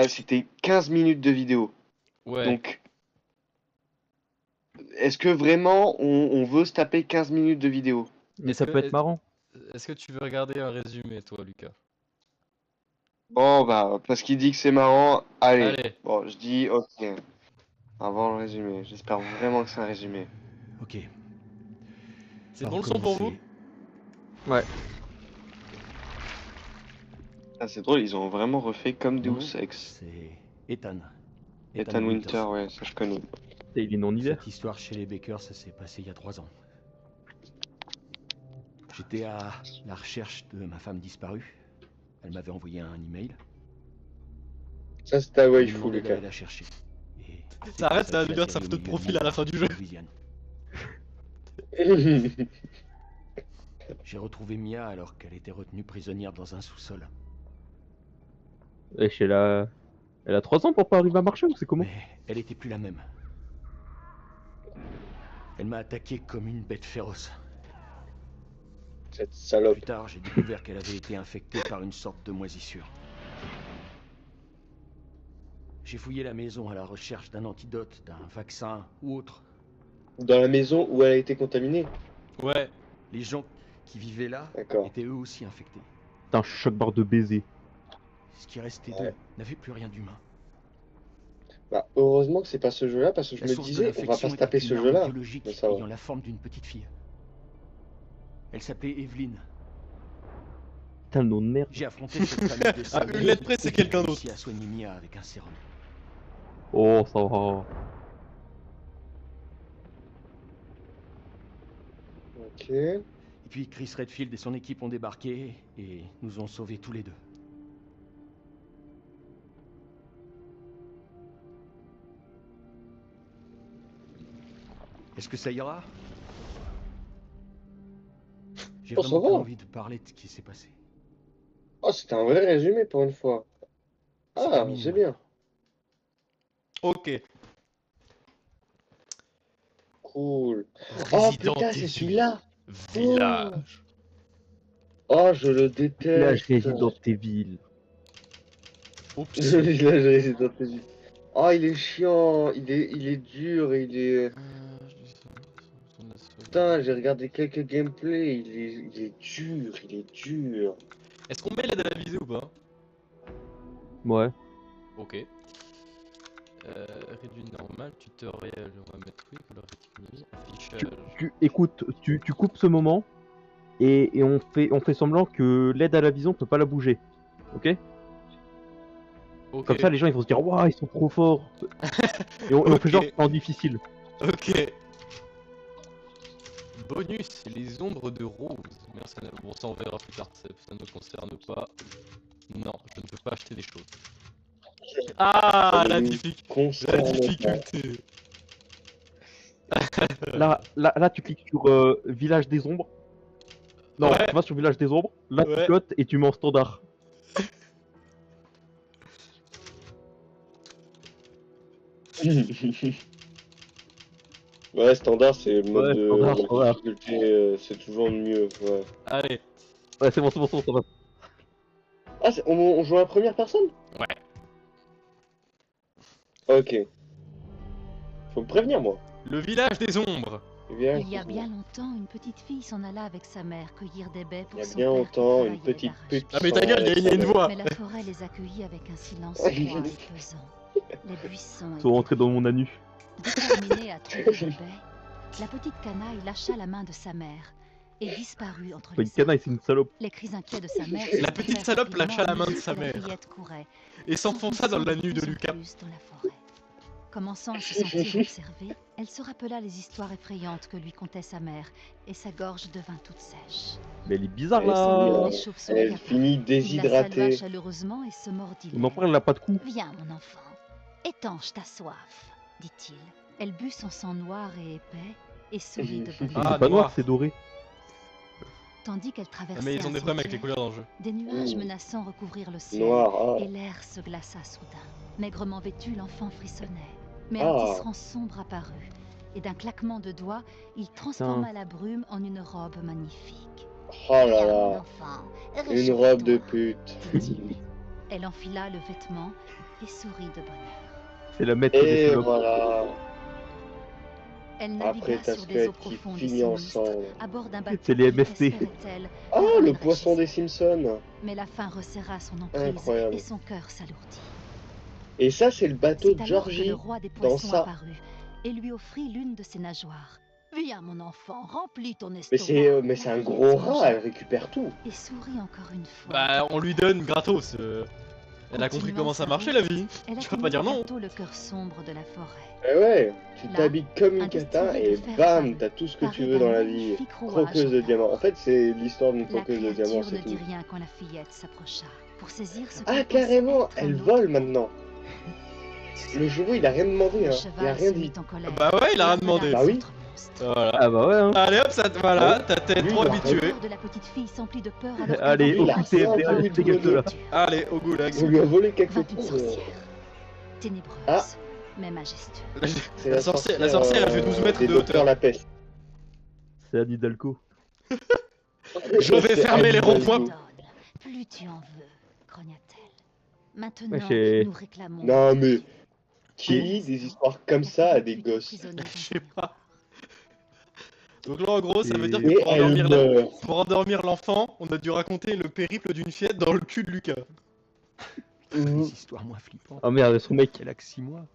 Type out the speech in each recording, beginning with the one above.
c'était 15 minutes de vidéo. Ouais. Donc, est-ce que vraiment on veut se taper 15 minutes de vidéo? Mais Est-ce ça que- peut être marrant. Est-ce que tu veux regarder un résumé, toi, Lucas? Bon, bah, parce qu'il dit que c'est marrant, allez. Allez. Bon, je dis ok. Avant le résumé. J'espère vraiment que c'est un résumé. Ok. C'est On va bon le son pour vous? recommencer. Ouais. Ah, c'est drôle, ils ont vraiment refait comme Mon nom, Deus Ex. c'est Ethan. Ethan Winter, ouais, ça je connais. Et il est en hiver. Cette histoire chez les Baker, ça s'est passé il y a 3 ans. J'étais à la recherche de ma femme disparue. Elle m'avait envoyé un email. Ça c'est ta Elle me waifu, demandait Lucas. d'aller la chercher. Et c'est Ça arrête, comme ça va que devenir j'ai sa atterri photo au de milieu profil à la fin du jeu. en Louisiane. J'ai retrouvé Mia alors qu'elle était retenue prisonnière dans un sous-sol. Wesh, elle a 3 ans pour pas arriver à marcher ou c'est comment? Mais elle était plus la même. Elle m'a attaqué comme une bête féroce. Cette salope. Plus tard, j'ai découvert qu'elle avait été infectée par une sorte de moisissure. J'ai fouillé la maison à la recherche d'un antidote, d'un vaccin ou autre. Dans la maison où elle a été contaminée. Ouais. Les gens qui vivaient là D'accord. étaient eux aussi infectés. Putain, choc-barre de baiser. Ce qui restait Ouais. d'eux n'avait plus rien d'humain. Bah, heureusement que c'est pas ce jeu-là, parce que je La me source de disais, on va l'infection pas se était taper une ce arme jeu-là. biologique Mais ça va. ayant la forme d'une petite fille. Elle s'appelait Evelyn. Putain, le nom de merde. J'ai affronté cette famille de À cinglés une lettre près, c'est et j'ai quelqu'un réussi d'autre. à soigner Mia avec un sérum. Oh, ça va. Ok. Et puis Chris Redfield et son équipe ont débarqué et nous ont sauvés tous les deux. Est-ce que ça ira? J'ai Oh, ça vraiment pas va. envie de parler de ce qui s'est passé. Oh, c'était un vrai résumé pour une fois. C'est Ah, terminé c'est bien. Ok. Cool. Oh Resident putain, c'est Evil celui-là. Village. Oh, je le Village déteste. Resident Evil. Oups. Le village Resident Evil. Oh, il est chiant. Il est dur. Il est. Putain, j'ai regardé quelques gameplays. Il est dur. Il est dur. Est-ce qu'on met l'aide à la visée ou pas? Ouais. Ok. Réduit normal, tutoriel, on va mettre oui, couleur réticule, affichage. Écoute, tu coupes ce moment et on fait semblant que l'aide à la vision peut pas la bouger. Ok? Ok. Comme ça, les gens ils vont se dire waouh, ils sont trop forts. Et on fait Ok. genre en difficile. Ok. Bonus, les ombres de rose. Mercenaire. Bon, ça on verra plus tard, ça ne me concerne pas. Non, je ne peux pas acheter des choses. Ah, Ça la nous concerne pas. difficulté. Là, tu cliques sur Village des Ombres. Non, Ouais. tu vas sur Village des Ombres. Là, Ouais. tu cotes et tu mets en standard. Ouais, standard, c'est le mode Ouais, de standard, la standard. difficulté, c'est toujours le mieux. Ouais. Allez. Ouais, c'est bon, ça va. Ah, on joue à la première personne? Ouais. Ok. Faut me prévenir, moi. Le village des ombres. Viens, Il y a bien longtemps, une petite fille s'en alla avec sa mère cueillir des baies Il pour y a son bien père qui longtemps, une travaillait petite d'arrache-pied. pute. Ah mais ta gueule, il y a une voix. Mais la forêt les accueillit avec un silence froid et pesant. Les buissons Ils sont rentrés dans mon anus. Déterminée à trouver des baies, la petite canaille lâcha la main de sa mère et disparut entre Pas les une canaille, c'est une salope. Les cris inquiets de sa mère. La petite salope lâcha la main de sa mère. Courait, Et s'enfonça dans l'anus de Lucas. Dans la forêt. Commençant à se sentir observée, elle se rappela les histoires effrayantes que lui contait sa mère, et sa gorge devint toute sèche. Mais elle est bizarre Elle là. Elle finit Il la salua déshydratée. chaleureusement et se mordit On en parle, elle a pas de cou. Viens, mon enfant, étanche ta soif, dit-il. Elle but son sang noir et épais et sourit de bonheur. Ah, C'est pas noir, noir. c'est doré. Tandis qu'elle Ah, traversait mais ils ont un des problèmes avec les sentier, couleurs dans le jeu. des nuages Mmh. menaçants recouvrirent le ciel. Noir, ah. Et l'air se glaça soudain. Maigrement vêtu, l'enfant frissonnait. Mais Ah. un tisserand sombre apparut. Et d'un claquement de doigts, il transforma la brume en une robe magnifique. Oh là Viens, là. mon enfant, Une robe de réjouis-toi, pute. dit-il. Elle enfila le vêtement et sourit de bonheur. C'est la maître des Et salopes. voilà. Elle Après, navigua t'as sur des eaux Squelette qui profondes et finit sinistres, ensemble. à bord d'un bateau C'est les qui, MST. espérait-elle, Ah, la le ramènerait poisson chez des elle. Simpsons. Mais la faim resserra son emprise Incroyable. et son cœur s'alourdit. Et ça, c'est le bateau C'est de alors que le Georgie roi des dans poissons ça. apparut et lui offrit l'une de ses nageoires. Viens, mon enfant, remplis ton Mais estomac. c'est un La gros fillette rat, mangea elle récupère tout. et sourit encore une fois. Bah, on lui donne gratos. Elle a compris Continuant comment ça sa marchait route, la vie. Elle Tu vas pas atteignit dire non. bientôt le cœur sombre de la forêt. Eh ouais, tu Là, t'habilles comme un une cata distillerie de et fer bam, apparut, t'as tout ce que tu paré veux d'un dans la vie. magnifique rouage Croqueuse en de or. diamants. En fait, c'est l'histoire d'une La croqueuse de diamants, créature c'est ne dit tout. rien quand la fillette s'approcha. Pour saisir ce Ah, qu'elle pensait carrément, être elle un autre vole bébé. maintenant. Le jeu, il a rien demandé, Le hein. Il a cheval rien se dit. mit en colère. Bah ouais, il a et rien appela demandé. les Bah oui. autres monstres. Voilà. Ah bah ouais, hein. Allez hop, voilà, Oui. t'as été Lui, trop il a habitué. Le cœur de la petite fille s'emplit de peur alors qu'un Allez, vent au intense QTF, s'empara allez, autour dégage de là. créature. Allez, au goulag. On lui a volé quelque Vint une chose. sorcière, ténébreuse, Ah. mais majestueuse. C'est La sorcière, elle fait 12 mètres des de docteurs hauteur. la peste. C'est Anne Hidalgo. Je vais C'est fermer les Anne ronds-points. Hidalgo. Donne, plus tu en veux, grogna-t-elle. Maintenant, Ouais, j'ai- nous réclamons. Non, votre mais vie. qui À lit l'instant, des histoires comme la ça à fillette des fut gosses? emprisonnée dans Je sais un pas. miroir. Donc là, en gros, ça veut dire Et- que Et elle meurt. pour endormir l'enfant, on a dû raconter le périple d'une fillette dans le cul de Lucas. Mhm. Des histoires moins flippantes. Oh merde, son mec. Elle a que 6 mois.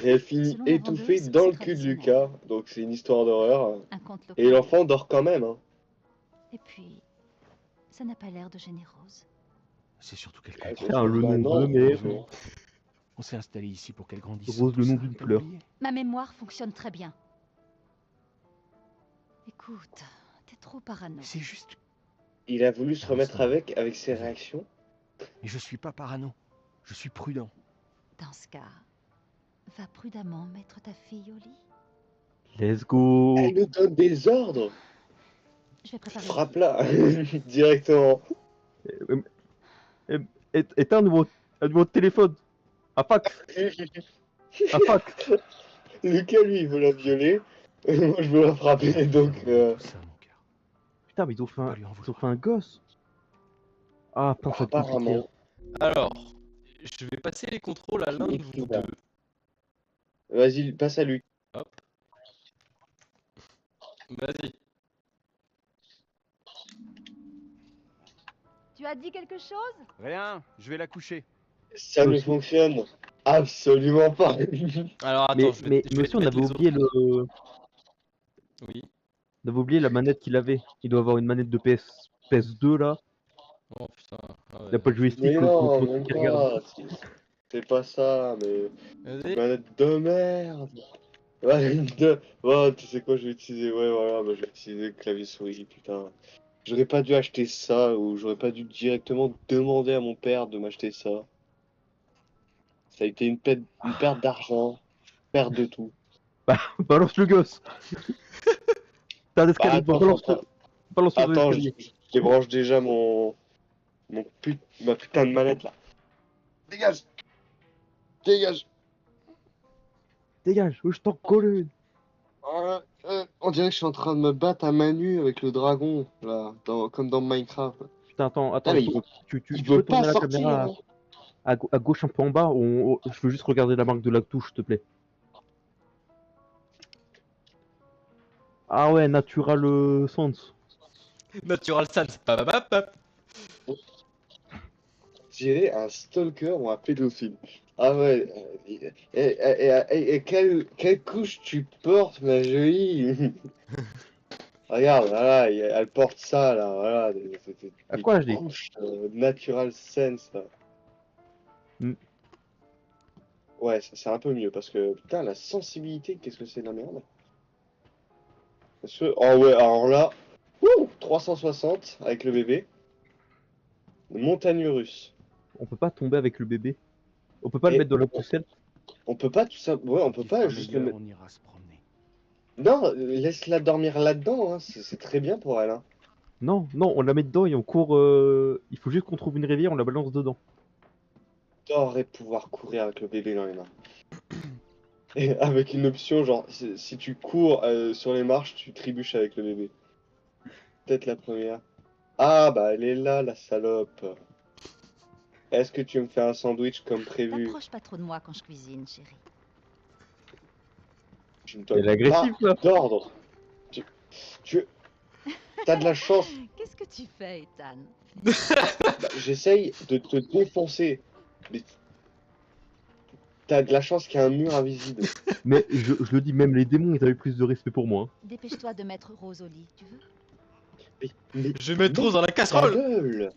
Et elle finit Selon la étouffée vendeuse, dans c'est le cul de traditionnel. Lucas. Donc c'est une histoire d'horreur. Un conte Et local. l'enfant dort quand même, hein. Et puis, ça n'a pas l'air de générose. C'est surtout quelqu'un Ah, qui Putain, le Bah nom non, de merde. non. On s'est installé ici pour qu'elle grandisse. Rose, sans le tout nom ça, d'une t'as fleur. oublié? Ma mémoire fonctionne très bien. Écoute, t'es trop parano. C'est juste. Il a voulu se Ah, remettre ça va. avec ses réactions. Mais je suis pas parano. Je suis prudent. Dans ce cas, va prudemment mettre ta fille au lit. Let's go. Elle nous donne des ordres. Je vais préparer. Frappe-la directement. Éteins un numéro de téléphone. Un fax. Un fax. Lucas, lui, il veut la violer. Et moi, je veux la frapper. Donc, Tout ça, mon cœur. Putain, mais ils ont fait Faut un, pas lui en ils ont vouloir. fait un gosse. Ah, putain, ça va être compliqué. apparemment. Alors, je vais passer les contrôles à l'un de vous deux. Vas-y, passe à lui. Hop. Vas-y. Tu as dit quelque chose? Rien, je vais la coucher. Ça ne Aussi. fonctionne absolument pas. Alors attends, Mais, je vais, mais je vais monsieur, on mettre avait les oublié autres. Oui. on avait oublié la manette qu'il avait. Il doit avoir une manette de PS2 là. Oh putain. Ah Il ouais. a pas de joystick Mais comme non, l'autre même qui regarde. pas. C'est pas ça, mais... Vas-y. Manette de merde. Manette de... Oh, tu sais quoi, je vais utiliser... Ouais, voilà, bah, je vais utiliser le clavier souris, putain. J'aurais pas dû acheter ça, ou j'aurais pas dû directement demander à mon père de m'acheter ça. Ça a été une perte d'argent, perte de tout. Balance le gosse. T'as un escalier, attends, balance le Attends, escalier. je débranche déjà ma putain de manette là. Dégage! Dégage! Dégage, je t'en colle une. On dirait que je suis en train de me battre à main nue avec le dragon, là, comme dans Minecraft. Putain, attends, Ah, mais il tu, veut, tu, il tu veut peux tourner pas la sortir, caméra hein. à gauche un peu en bas. Je veux juste regarder la marque de la touche, s'il te plaît. Ah ouais, Natural Sans. Natural Sans. Papapapap. Dirait un stalker ou un pédophile. Ah ouais, et quelle couche tu portes, ma jolie? Regarde, voilà, elle porte ça, là, voilà. À quoi je dis? Couches Natural Sense, là. Hmm. Ouais, ça c'est un peu mieux, parce que, putain, la sensibilité, qu'est-ce que c'est de la merde? Oh ouais, alors là, 360 avec le bébé. Montagne russe. On peut pas tomber avec le bébé. On peut pas le Et mettre dans la poussette. On peut pas tout ça. Ouais, on peut Qu'il pas soit juste le meilleur, mettre. on ira se promener. Non, laisse-la dormir là-dedans, hein. C'est très bien pour elle, hein. Non, non, on la met dedans et on court. Il faut juste qu'on trouve une rivière, on la balance dedans. T'aurais pouvoir courir avec le bébé dans les mains. Et avec une option, genre, si tu cours sur les marches, tu trébuches avec le bébé. Peut-être la première. Ah, bah elle est là, la salope. est-ce que tu veux me faire un sandwich comme prévu? T'approches pas trop de moi quand je cuisine, chérie. Tu ne Elle est donnes agressive, pas là. d'ordre. Tu... T'as de la chance. Qu'est-ce que tu fais, Ethan? Bah, j'essaye de te défoncer. Mais t'as de la chance qu'il y a un mur invisible. Mais je le dis, même les démons, ils avaient plus de respect pour moi. Hein. Dépêche-toi de mettre Rose au lit, tu veux? Mais Je vais mettre Rose dans la ta casserole. gueule.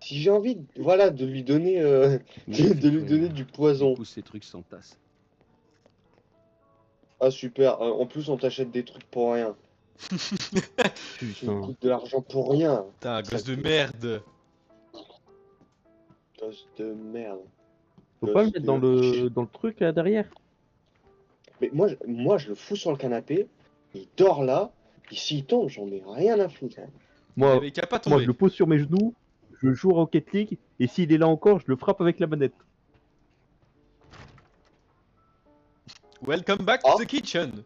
Si j'ai envie, voilà, de lui donner, de lui donner du poison. Pousse ces trucs sans tasse. Ah super. En plus, on t'achète des trucs pour rien. Tu Putain. coûtes de l'argent pour rien. Putain, gosse Ça de coûte- merde. Gosse de merde. Faut pas le mettre dans le truc là derrière. Mais moi, je le fous sur le canapé. Il dort là. Et s'il tombe, j'en ai rien à foutre. Hein. Il Moi, avait qu'à pas moi, tomber. je le pose sur mes genoux, je joue à Rocket League, et s'il est là encore, je le frappe avec la manette. Welcome back Oh. to the kitchen.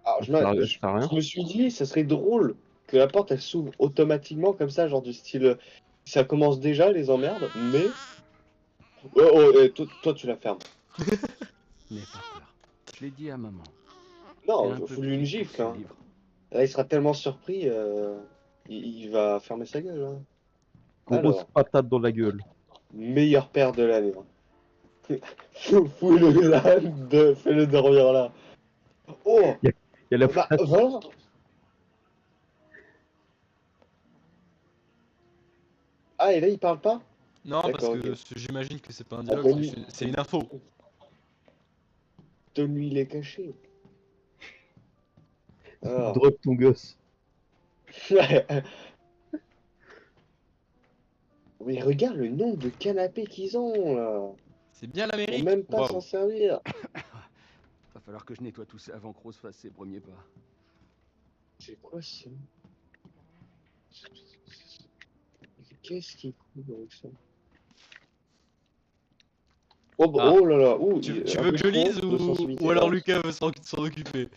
Alors, Ça sert à rien. je me suis dit, ça serait drôle que la porte elle s'ouvre automatiquement comme ça, genre du style. Ça commence déjà les emmerdes, mais. Toi, tu la fermes. N'aie pas peur. Je l'ai dit à maman. Non, Elle est un je peu fous lui une petite gifle. pour ce Hein. livre. Là, il sera tellement surpris, il va fermer sa gueule. Hein. Grosse Alors. patate dans la gueule. Meilleur père de l'année. Hein. Fous-le là, fais-le dormir là. Oh, Il y a la bah patate. voilà. Ah, et là, il parle pas? Non, parce D'accord, que ok. j'imagine que c'est pas un Ah, dialogue, bah, c'est une info. Donne-lui les cachets. Alors. Drop ton gosse. Mais regarde le nombre de canapés qu'ils ont là. C'est bien Ils vont l'Amérique. même pas Waouh. s'en servir. Va falloir que je nettoie tout ça avant que Rose fasse ses premiers pas. C'est quoi ça? Qu'est-ce qui coule avec ça? Oh, bah, Ah. oh là là, ouh, Tu un veux que je micro lise de sensibilité. ou alors Lucas veut s'en occuper?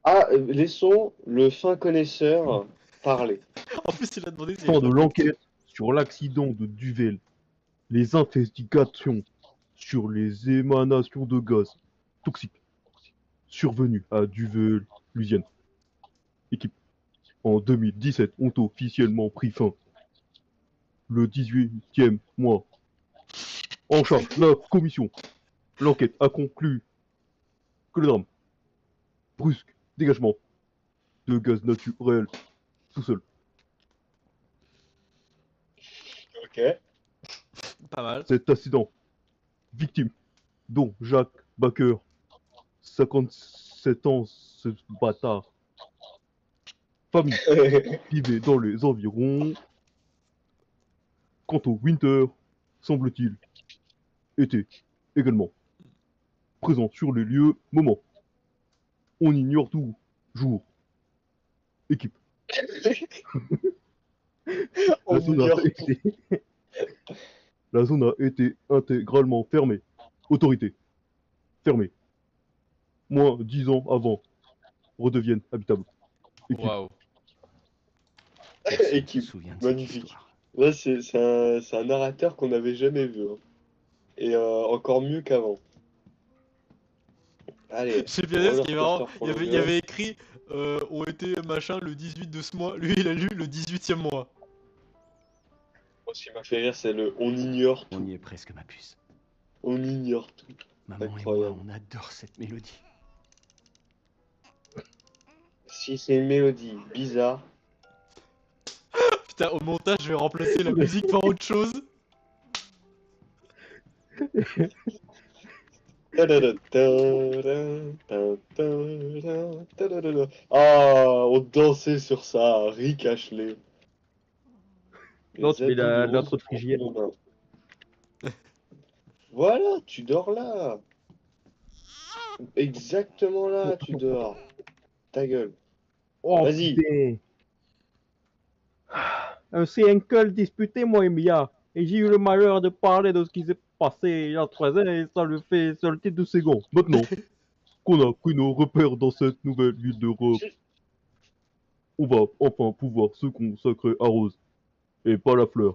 Ah, laissons le fin connaisseur parler. En plus, il a demandé si Fin de l'enquête sur l'accident de Duvel. Les investigations sur les émanations de gaz toxiques survenues à Duvel, Louisiane. Équipe. En 2017 ont officiellement pris fin. Le 18e mois. En charge, la commission. L'enquête a conclu que le drame. Brusque dégagement de gaz naturel tout seul. Ok. Pas mal. Cet accident. Victime, dont Jacques Baker, 57 ans, ce bâtard. Famille, vivait dans les environs. Quant au Winter, semble-t-il, était également présent sur les lieux, moment. On ignore tout, jour. Équipe. On La zone, ignore a été... La zone a été intégralement fermée. Autorité. Fermée. Moins 10 ans avant. Redeviennent habitables. Équipe. Waouh. Personne se Équipe. souvient de cette Magnifique. histoire. Là, c'est un narrateur qu'on n'avait jamais vu. Hein. Et encore mieux qu'avant. Allez. J'ai bien aimé ce roller qui est marrant. coaster pour Il le y gosse. avait écrit ont été machin le 18 de ce mois. Lui, il a lu le 18e mois. Moi, ce qui m'a fait rire, c'est le on ignore On tout. y est presque, ma puce. On ignore tout. Maman et Incroyable. moi, on adore cette mélodie. Si c'est une mélodie bizarre. Putain, au montage, je vais remplacer la musique par autre chose. Ah, on dansait sur ça, Rick Ashley. Non, tu Les mets habits l'intro de roses Frigiel. pour demain. Voilà, tu dors là. Exactement là, tu dors. Ta gueule. Oh, Vas-y. putain. C'est un col disputé, moi et Mia. Et j'ai eu le malheur de parler de ce qui s'est passé il y a 3 ans et ça le fait seulement 2 secondes. Maintenant qu'on a pris nos repères dans cette nouvelle ville d'Europe, on va enfin pouvoir se consacrer à Rose, et pas la fleur.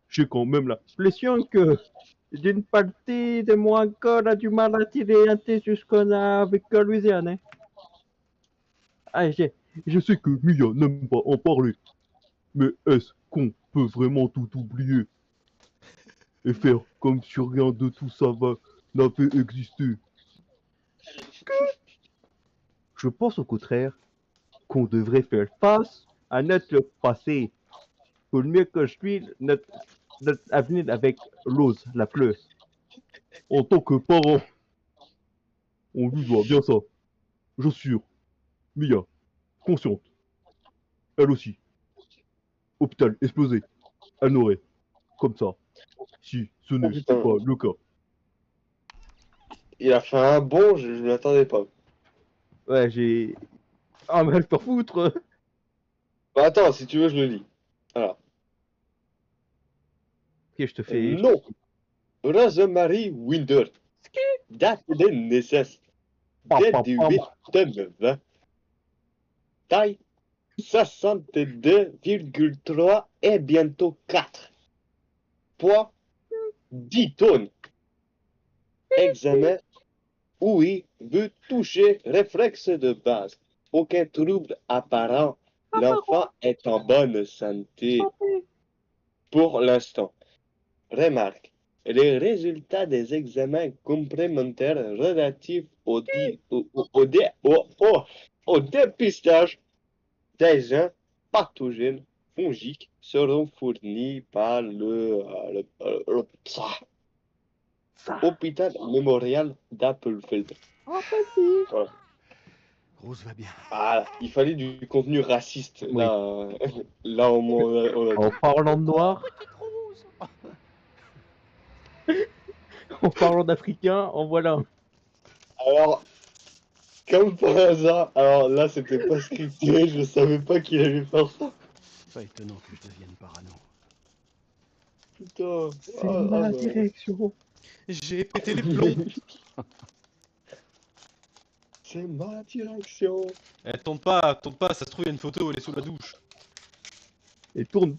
J'ai quand même l'impression que d'une partie de moi encore a du mal à tirer un thé jusqu'en avec Louisiane. Hein. Ah, je sais que Mia n'aime pas en parler, mais est-ce qu'on peut vraiment tout oublier et faire comme si rien de tout ça n'avait existé? Je pense au contraire qu'on devrait faire face à notre passé pour mieux construire notre avenir avec Rose, la fleur. En tant que parent, on lui doit bien ça. J'assure, Mia, consciente, elle aussi. Hôpital explosé, elle n'aurait, comme ça, si ce Oh, n'est putain. pas le cas. Il a fait un bond, je ne m'attendais pas. Ouais, j'ai... Ah, mais elle peut foutre. Bah, attends, si tu veux, je le lis. Alors. Ok, je te fais... Non. Rosemary Winder. Date de naissance. Date du 8 2020. Taille 62,3 et bientôt 4. Poids 10 tonnes. Examen. Oui, but touché, réflexe de base. Aucun trouble apparent. L'enfant est en bonne santé pour l'instant. Remarque. Les résultats des examens complémentaires relatifs au dépistage des gens pathogènes fongiques seront fournis par le hôpital mémorial d'Applefield. Voilà. Rose va bien. Ah, il fallait du contenu raciste. Oui. Là au moins, on a En tout. parlant de noir, en parlant d'africain, en voilà un. Alors, comme par hasard, alors là, c'était pas scripté, je savais pas qu'il allait faire ça. Pas étonnant que je devienne parano. Putain. C'est ma direction. J'ai pété les plombs. C'est ma direction. Eh, tourne pas, ça se trouve, il y a une photo, elle est sous la douche. Et tourne.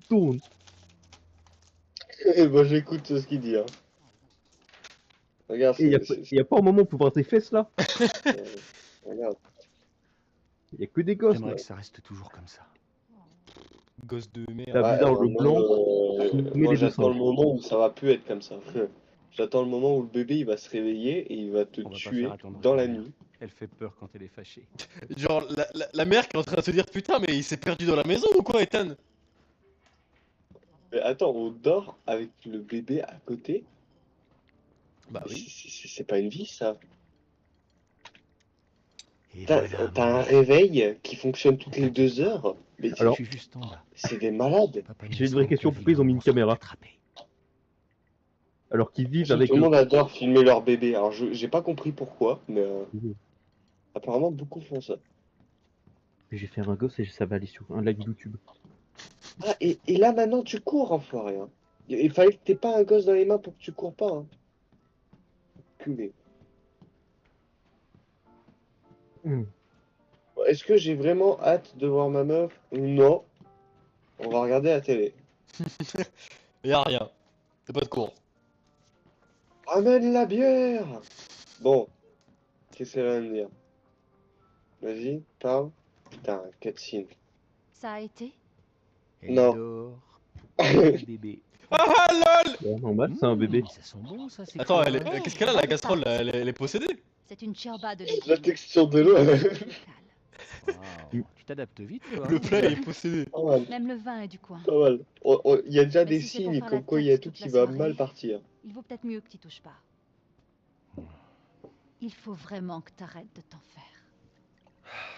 Et bah, j'écoute ce qu'il dit. Hein. Regarde, Et y a pas un moment pour voir tes fesses là? regarde. Y a que des gosses là. J'aimerais que ça reste toujours comme ça. Gosse de merde. T'as bizarre, le blanc, mais moi les deux j'attends le singes. moment où ça va plus être comme ça. J'attends le moment où le bébé il va se réveiller et il va te On va pas tuer faire attendre dans ta la mère. nuit. Elle fait peur quand elle est fâchée. Genre, la mère qui est en train de se dire putain, mais il s'est perdu dans la maison ou quoi, Ethan? Mais attends, on dort avec le bébé à côté. Bah oui. C'est pas une vie ça. Et T'as voilà, t'as un maman. réveil qui fonctionne toutes les 2 heures. Mais Alors- Je suis juste en bas. c'est des malades. Papa J'ai une vraie question, pourquoi ils ont mis une caméra? Alors qu'ils vivent Tout avec le monde adore filmer leur bébé. Alors j'ai pas compris pourquoi, mais apparemment beaucoup font ça. J'ai fait un gosse et ça va aller sur un live YouTube. Ah, et là maintenant tu cours, enfoiré. Hein. Il fallait que t'aies pas un gosse dans les mains pour que tu cours pas. Hein. Culé. Est-ce que j'ai vraiment hâte de voir ma meuf? Non. On va regarder la télé. Y'a rien. T'as pas de cours. Ramène la bière! Bon. Qu'est-ce qu'elle va me dire? Vas-y, parle. Putain, cutscene. Ça a été? Elle Non. dort. Le bébé. Ah lol! Ouais, normal, c'est un bébé. Ça sent bon, ça, c'est Attends, cool. qu'est-ce qu'elle a la casserole là, elle est possédée? C'est une ciorba de La légumes. texture de l'eau, elle est Waouh, tu t'adaptes vite, toi. Le plat est possédé. pas mal. Même le vin est du coin. Pas mal. Il y a déjà Mais des si c'est pour signes faire la comme quoi il y a tête tout toute qui la va soirée. mal partir. Il vaut peut-être mieux que tu touches pas. Il faut vraiment que t'arrêtes de t'en faire.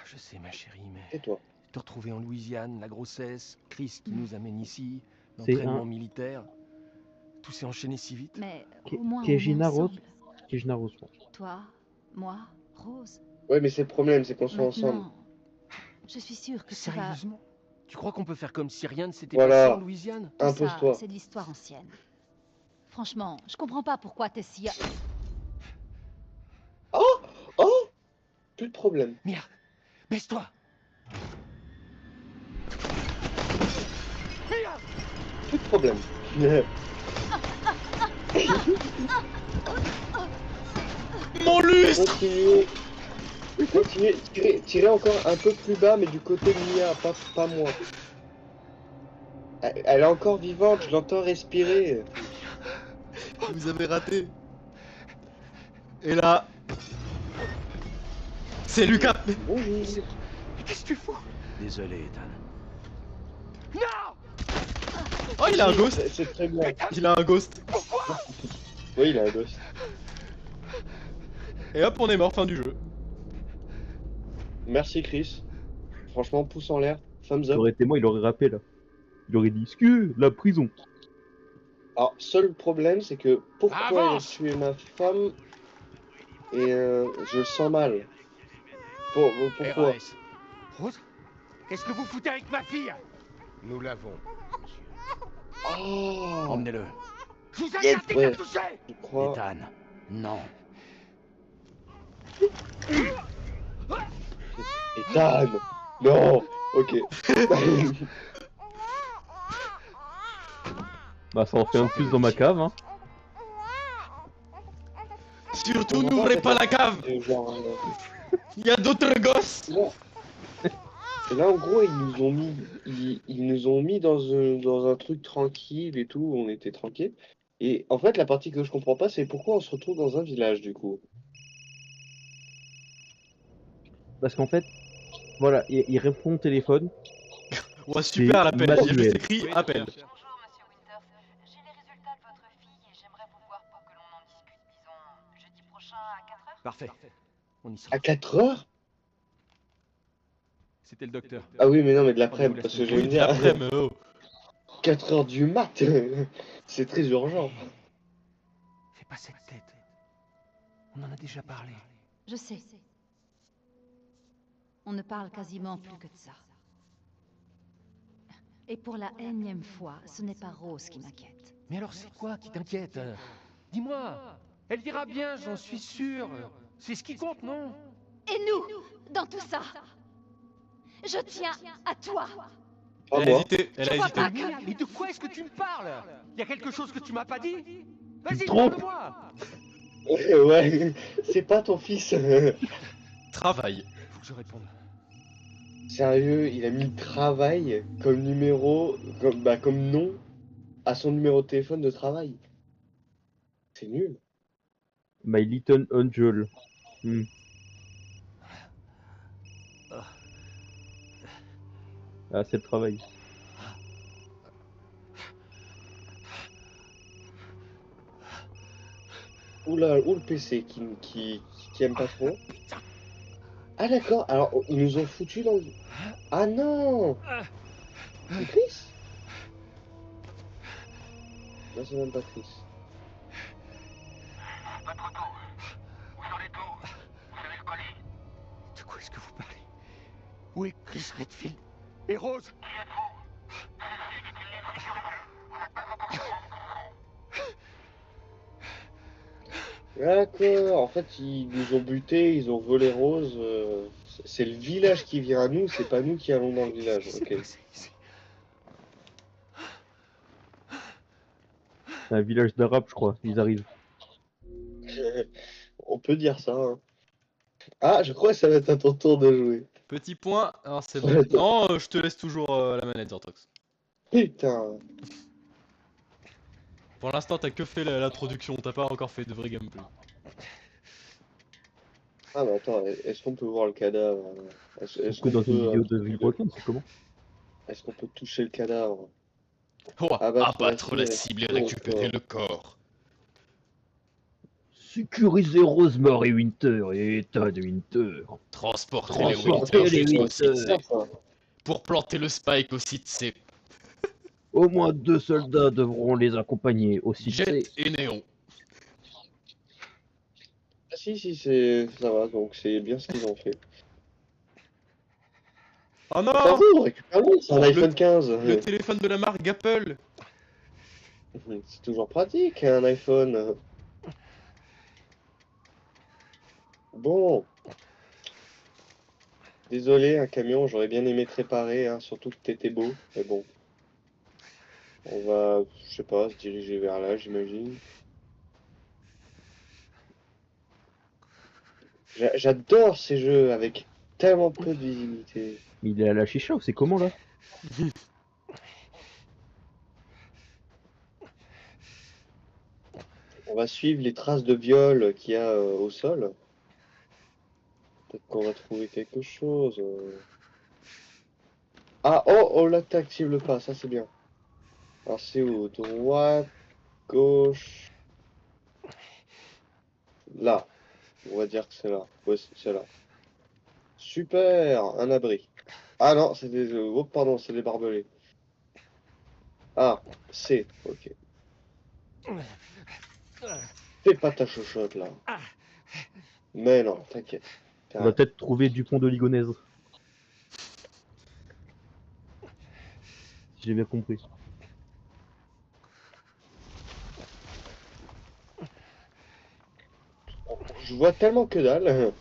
Je sais, ma chérie, mais Et toi? te retrouver en Louisiane, la grossesse, Chris qui nous amène ici, C'est l'entraînement un- militaire, tout s'est enchaîné si vite. Mais Ke- au moins on est Kejina Rose. ensemble. Kejina Rose. Toi, moi, Rose. Ouais, mais c'est le problème, c'est qu'on soit ensemble. Maintenant, je suis sûre que tu vas... Sérieusement? Tu crois qu'on peut faire comme si rien ne s'était Voilà. passé en Louisiane? Tout ça, Impose-toi. c'est de l'histoire ancienne. Franchement, je comprends pas pourquoi t'es si... Oh! Plus de problème. Mia, baisse-toi! plus de problème. Mon lustre! Continuez. Continuez. Tirez encore un peu plus bas, mais du côté de Mia, pas moi. Elle est encore vivante, je l'entends respirer. Vous avez raté. Et là... C'est Lucas! Bonjour. Qu'est-ce que tu fous? Désolé, Ethan. Oh, il a un ghost! C'est très bien. Il a un ghost. Oui, il a un ghost. Et hop, on est mort, fin du jeu. Merci Chris. Franchement, pouce en l'air. Thumbs Ça up. aurait été moi, il aurait rappelé là. Il aurait dit Scu, la prison. Alors, seul problème, c'est que pourquoi il a Avance. tué ma femme et je le sens mal. Pourquoi? RAS. Rose, qu'est-ce que vous foutez avec ma fille? Nous l'avons, monsieur. Oh, Emmenez-le. Je vous ai Yes, interdit de ouais. la toucher. je crois. Ethan, non. Ethan. Non. Ok. Bah ça en fait un de plus dans ma cave, hein. Surtout, n'ouvrez pas la cave! Genre, Il y a d'autres gosses! et là, en gros, ils nous ont mis dans un truc tranquille et tout. On était tranquille. Et en fait, la partie que je comprends pas, c'est pourquoi on se retrouve dans un village du coup. Parce qu'en fait, voilà, il répond au téléphone. Ouais, super l'appel, il y a juste manuel. écrit appel. Bonjour, monsieur Winters. J'ai les résultats de votre fille et j'aimerais vous voir pour que l'on en discute, disons, jeudi prochain à 4 heures. Parfait. On y sera. À 4 heures? C'était le docteur. Ah oui, mais non, mais de l'après-midi, parce que je vais Oui, me dire, après, mais oh. 4 heures du mat, c'est très urgent. Fais pas cette tête. On en a déjà parlé. Je sais. On ne parle quasiment plus que de ça. Et pour la énième fois, ce n'est pas Rose qui m'inquiète. Mais alors c'est quoi qui t'inquiète? Dis-moi. Elle ira bien, j'en suis sûr. C'est ce qui compte, non? Et nous, dans tout ça, je tiens à toi. Pas Elle a moi. hésité, elle a Je vois hésité. pas. Mais de quoi est-ce que tu me parles? Y a quelque chose que tu m'as pas dit? Vas-y, trompes. parle-moi. Ouais, c'est pas ton fils. Travail. Faut que je réponde. Sérieux, il a mis le travail comme numéro, comme nom à son numéro de téléphone de travail. C'est nul. My Little Angel. Hmm. Ah, c'est le travail. Oula, ou le PC qui aime pas trop. Ah d'accord, alors ils nous ont foutu dans le... Ah non! C'est Chris? Non, c'est même pas Chris. De quoi est-ce que vous parlez? Où est Chris Redfield? Et Rose? D'accord, en fait ils nous ont butés, ils ont volé Rose. C'est le village qui vient à nous, c'est pas nous qui allons dans le village. Qu'est-ce qui Ok. s'est passé ici? C'est un village d'Arabes, je crois. Ils arrivent. On peut dire ça. Hein. Ah, je crois que ça va être à ton tour de jouer. Petit point, alors c'est Ouais, bon. Non, je te laisse toujours la manette, Zortox. Putain. Pour l'instant, t'as que fait l'introduction, t'as pas encore fait de vrai gameplay. Ah mais attends, est-ce qu'on peut voir le cadavre? Est-ce Est-ce que dans une vidéo de Villebrequin, c'est comment? Est-ce qu'on peut toucher le cadavre? Oh, Ah bah, abattre la facile. cible et Oh, récupérer corps. le corps. Sécuriser Rosemary Winter et Ethan Winter. Transporter les Transporter Winters les jusqu'au Winters. site C. Pour planter le spike au site C. Au moins 2 soldats devront les accompagner au site C. Jet et Néon. Ah si, ça va, donc c'est bien ce qu'ils ont fait. Oh non! Bravo, récupère-le, c'est un Le- iPhone 15. Le téléphone de la marque Apple. C'est toujours pratique, un iPhone. Bon. Désolé, un camion, j'aurais bien aimé te réparer, hein, surtout que t'étais beau, mais bon. On va, je sais pas, se diriger vers là, j'imagine. J'adore ces jeux avec tellement peu de visibilité. Mais il est à la chicha ou c'est comment là? On va suivre les traces de viol qu'il y a au sol. Peut-être qu'on va trouver quelque chose. Ah, oh, oh, là, t'actives le pas, ça c'est bien. Alors, c'est où? Droite, gauche. Là. On va dire que c'est là. Ouais, c'est là. Super, un abri. Ah non, c'est des... Oh, pardon, c'est des barbelés. Ah, c'est... Ok. Fais pas ta chochotte, là. Mais non, t'inquiète. On va peut-être trouver Dupont de Ligonnès. Si j'ai bien compris. Je vois tellement que dalle.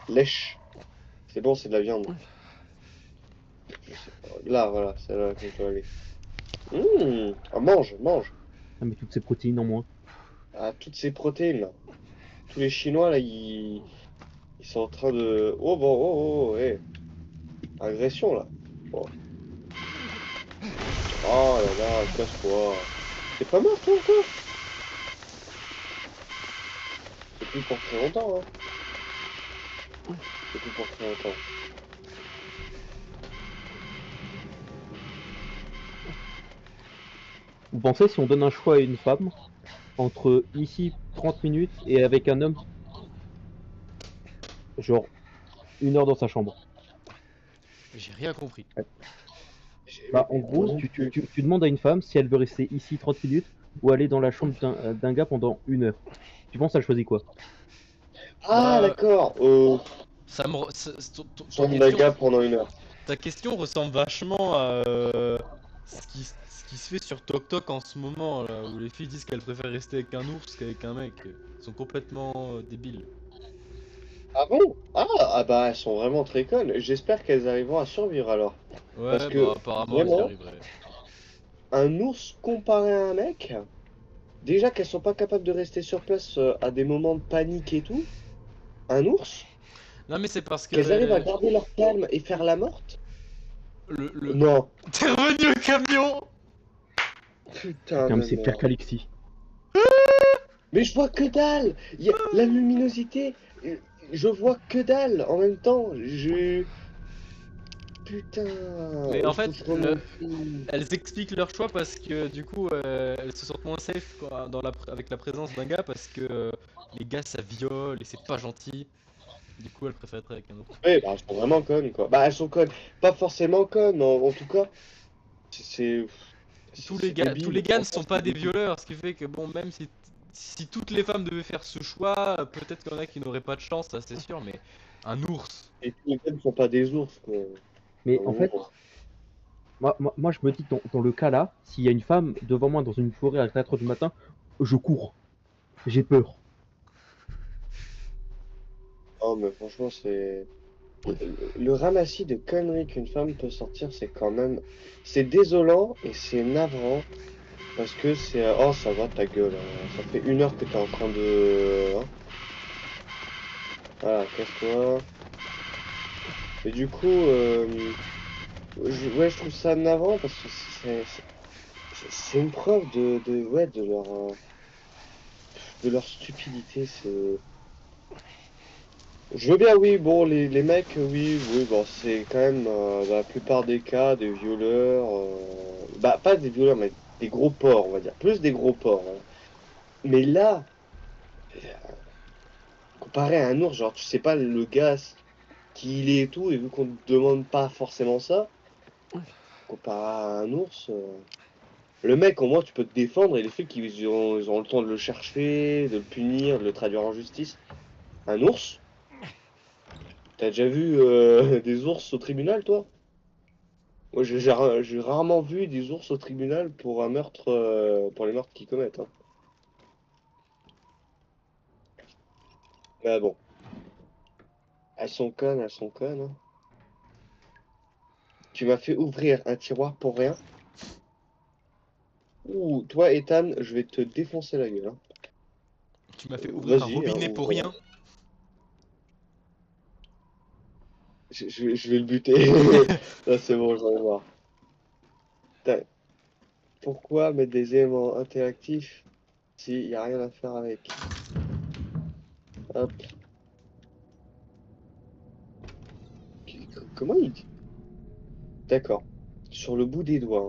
Lèche. C'est bon, c'est de la viande. Je sais pas. Là, voilà, c'est là que je dois aller. Ah, mange, mange. Ah, mais toutes ces protéines en moins. Ah, toutes ces protéines, là. Tous les Chinois, là, ils sont en train de... Oh, bon, oh, oh, hey. Agression, là. Bon. Oh là là, casse-toi. T'es pas mort, toi, encore? C'est plus pour très longtemps, hein. C'est plus pour très longtemps. Vous pensez si on donne un choix à une femme entre ici 30 minutes et avec un homme, genre 1 heure dans sa chambre? J'ai rien compris. Bah, en gros, tu demandes à une femme si elle veut rester ici 30 minutes ou aller dans la chambre d'un gars pendant 1 heure. Tu penses elle choisit quoi? Ah, Bah, d'accord. ça me... ton Chambre question... d'aga pendant 1 heure. Ta question ressemble vachement à ce qui se fait sur TokTok en ce moment, là, où les filles disent qu'elles préfèrent rester avec un ours qu'avec un mec. Elles sont complètement débiles. Ah bon? Ah bah elles sont vraiment très connes. J'espère qu'elles arriveront à survivre alors. Parce Ouais, bah que apparemment elles y vraiment, arriveraient. un ours comparé à un mec, déjà qu'elles sont pas capables de rester sur place à des moments de panique et tout, un ours, Non mais c'est parce que qu'elles arrivent à garder leur calme et faire la morte? le... Non. T'es revenu au camion. Putain Putain, de mais c'est pire merde. qu'Alexis. Mais je vois que dalle! La luminosité, je vois que dalle en même temps. Putain, Mais en il faut fait, que je remonte. elles expliquent leur choix parce que du coup elles se sentent moins safe quoi, avec la présence d'un gars parce que les gars ça viole et c'est pas gentil. Du coup elles préfèrent être avec un ours. Ouais, bah, elles sont vraiment connes, quoi. Bah, elles sont connes. Pas forcément connes, en tout cas. C'est c'est Tous débile. les gars ne Franchement, sont c'est pas des débile. violeurs, ce qui fait que bon, même si toutes les femmes devaient faire ce choix, peut-être qu'il y en a qui n'auraient pas de chance, ça c'est sûr, mais un ours. Et tous les gars ne sont pas des ours, quoi. Mais En en fait, gros. moi je me dis, dans le cas là, s'il y a une femme devant moi dans une forêt à 4 heures du matin, je cours. J'ai peur. Oh, mais franchement, c'est. Le ramassis de conneries qu'une femme peut sortir, c'est quand même. C'est désolant et c'est navrant. Parce que c'est. Oh, ça va ta gueule, hein. Ça fait 1 heure que t'es en train de. Hein. Voilà, casse-toi. Et du coup, ouais, je trouve ça navrant parce que c'est une preuve ouais, de leur stupidité. Je veux bien, oui, bon, les mecs, oui, oui, bon, c'est quand même, dans la plupart des cas, des violeurs, bah, pas des violeurs, mais des gros porcs, on va dire, plus des gros porcs, voilà. Mais là, comparé à un ours, genre, tu sais pas le gars qui il est et tout, et vu qu'on te demande pas forcément ça, comparé à un ours, le mec, au moins, tu peux te défendre, et les flics, ils ont le temps de le chercher, de le punir, de le traduire en justice. Un ours? T'as déjà vu des ours au tribunal, toi? Moi, j'ai rarement vu des ours au tribunal pour un meurtre, pour les meurtres qu'ils commettent, hein. Mais bon. Elles sont connes, elles sont connes. Hein. Tu m'as fait ouvrir un tiroir pour rien. Ouh, toi, Ethan, je vais te défoncer la gueule. Hein. Tu m'as fait ouvrir un Vas-y, robinet hein, pour voilà. rien. Je vais le buter. Là, c'est bon, j'en ai marre. Putain, pourquoi mettre des éléments interactifs s'il n'y a rien à faire avec? Hop. Comment il dit? D'accord. Sur le bout des doigts.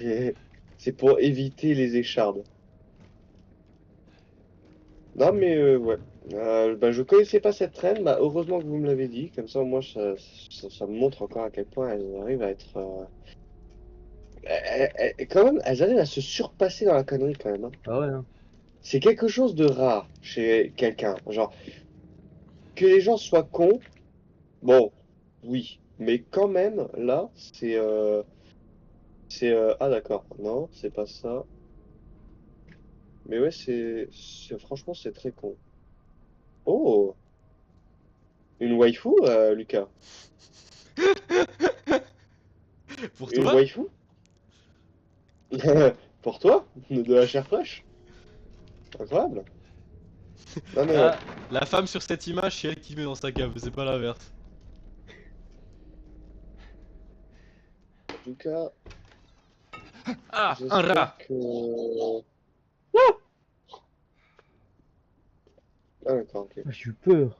Hein. C'est pour éviter les échardes. Non, mais ouais. Bah, je connaissais pas cette traîne. Bah, heureusement que vous me l'avez dit. Comme ça, moi, ça me montre encore à quel point elles arrivent à être. Quand même, elles arrivent à se surpasser dans la connerie, quand même. Hein. Ah ouais, hein. C'est quelque chose de rare chez quelqu'un. Genre, que les gens soient cons, bon, oui. Mais quand même, là, c'est. Ah, d'accord. Non, c'est pas ça. Mais ouais, franchement, c'est très con. Oh! Une waifu, Lucas? Pour Une toi? waifu? Pour toi? De la chair fraîche? Incroyable. Non mais ouais. Ah, la femme sur cette image, c'est elle qui met dans sa cave, c'est pas l'inverse. En tout cas, Ah, un j'espère rat! que... Ah d'accord, ok. Ah, j'ai eu peur.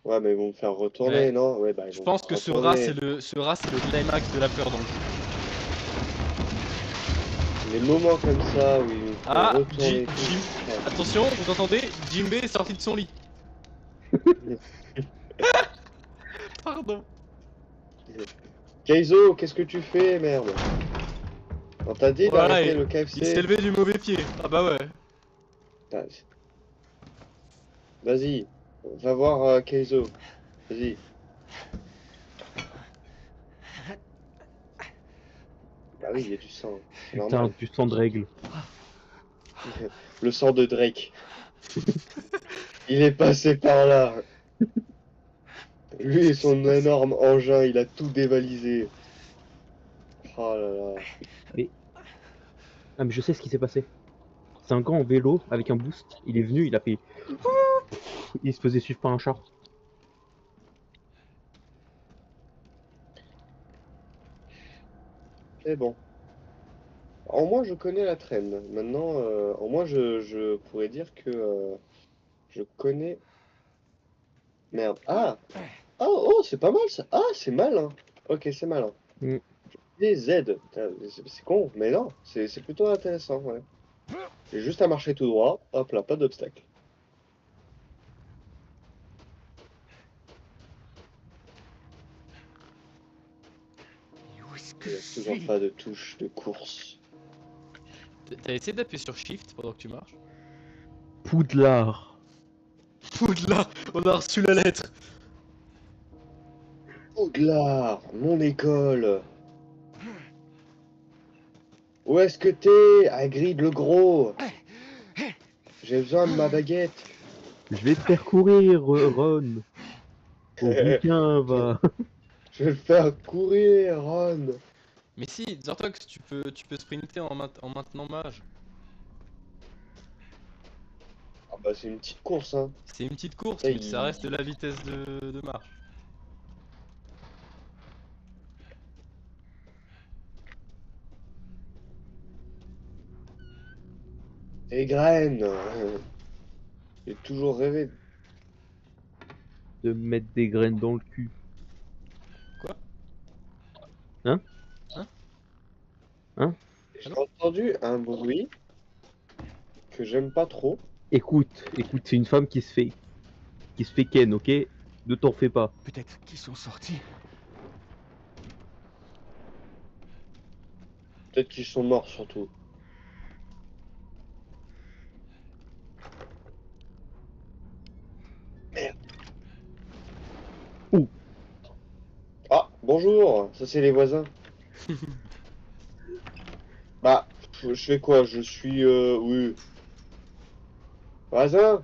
Ouais, mais ils vont me faire retourner, Ouais. non? Ouais, bah ils Je vont me pense faire que ce rat, retourner. ce rat, c'est le climax de la peur dans le jeu. Les moments comme ça où ils me font Ah, retourner tout. Jim. Attention, vous entendez? Jimbe est sorti de son lit. Pardon. Kaizo, qu'est-ce que tu fais, merde? On t'a dit Voilà, d'arrêter et le il s'est KFC? levé du mauvais pied. Ah bah ouais. Putain, vas-y, va voir Kaizo. Vas-y. Ah oui, il y a du sang, c'est Putain, normal. du sang de règle. Le sang de Drake. Il est passé par là. Lui et son énorme engin, il a tout dévalisé. Oh là là. Ah, mais je sais ce qui s'est passé. C'est un gars en vélo avec un boost. Il est venu, il a fait. Il se faisait suivre par un chat. C'est bon. En moins, je connais la traîne. Maintenant, en moins, je pourrais dire que je connais. Merde. Ah! Oh, oh, c'est pas mal ça. Ah, c'est malin. Ok, c'est malin. Mm. Les Z. Putain, c'est con, mais non, c'est plutôt intéressant, ouais. J'ai juste à marcher tout droit. Hop là, pas d'obstacle. Où est-ce Il que n'y a je toujours suis? pas de touche de course. T'as essayé d'appuyer sur Shift pendant que tu marches? Poudlard. Poudlard, on a reçu la lettre. Poudlard, mon école. Où est-ce que t'es, Hagrid le gros? J'ai besoin de ma baguette. Je vais te faire courir, Ron. Au bouquin, va. Je vais le faire courir, Ron. Mais si, Zortox, tu peux sprinter en maintenant mage. Ah bah c'est une petite course, hein. C'est une petite course, Ça, mais ça reste la vitesse de marche. Et graines. J'ai toujours rêvé. De mettre des graines dans le cul. Quoi? Hein? Hein? Hein? J'ai entendu un bruit que j'aime pas trop. Écoute, c'est une femme qui se fait ken, ok? Ne t'en fais pas. Peut-être qu'ils sont sortis. Peut-être qu'ils sont morts surtout. Merde. Ouh. Ah, bonjour. Ça c'est les voisins. Bah, je fais quoi? Je suis... oui. Voisin?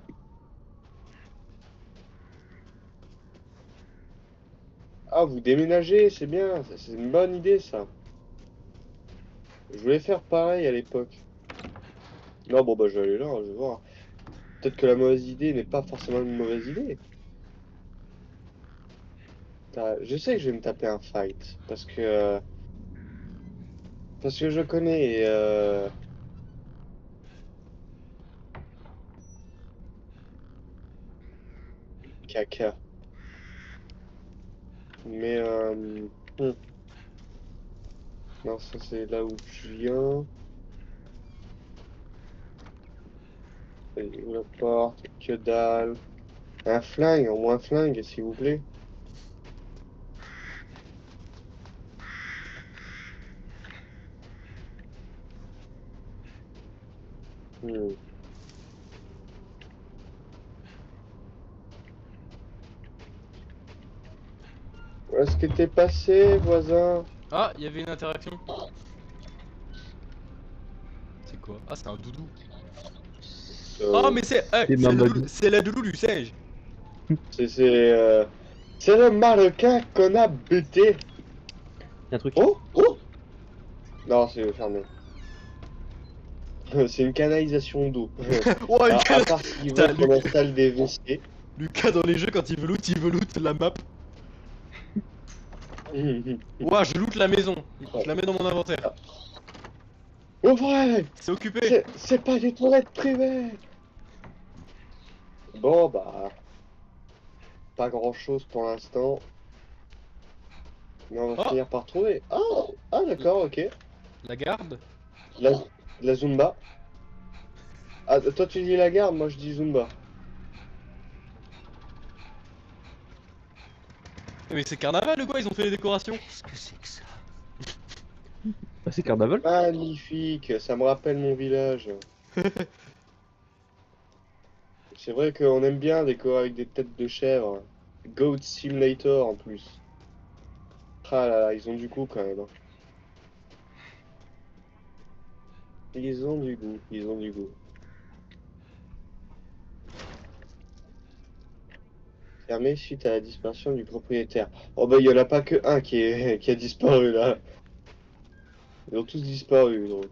Ah, vous déménagez, c'est bien, c'est une bonne idée ça. Je voulais faire pareil à l'époque. Non, bon bah je vais aller là, hein, je vais voir. Peut-être que la mauvaise idée n'est pas forcément une mauvaise idée. Je sais que je vais me taper un fight, parce que je connais caca. Mais hmm. Non, ça c'est là où je viens. Et où la porte, que dalle. Un flingue, au moins un flingue, s'il vous plaît. Hmm. Où est-ce que t'es passé, voisin? Ah, il y avait une interaction. C'est quoi? Ah, c'est un doudou. Oh, mais c'est C'est Mamadou. c'est la doudou du singe. C'est le marocain qu'on a buté. Un truc. Oh, oh! Non, c'est fermé. C'est une canalisation d'eau. Oh, À Lucas, part s'il Putain, veut qu'on installe des WC. Lucas dans les jeux, quand il veut loot la map. Ouah, je loot la maison. Je la mets dans mon inventaire. Ouvrez! C'est occupé. C'est pas des toilettes privées! Bon, bah. Pas grand chose pour l'instant. Mais on va Oh. finir par trouver. Ah, d'accord, ok. La garde. La Zumba. Ah, toi tu dis la garde, moi je dis Zumba. Mais c'est carnaval ou quoi? Ils ont fait les décorations. Qu'est-ce que c'est que ça? Bah, c'est carnaval. Magnifique, ça me rappelle mon village. C'est vrai qu'on aime bien décorer avec des têtes de chèvre. Goat Simulator en plus. Ah là là, ils ont du goût quand même. Hein. Ils ont du goût, ils ont du goût. Fermé suite à la disparition du propriétaire. Oh bah il y en a pas que un qui a disparu là. Ils ont tous disparu donc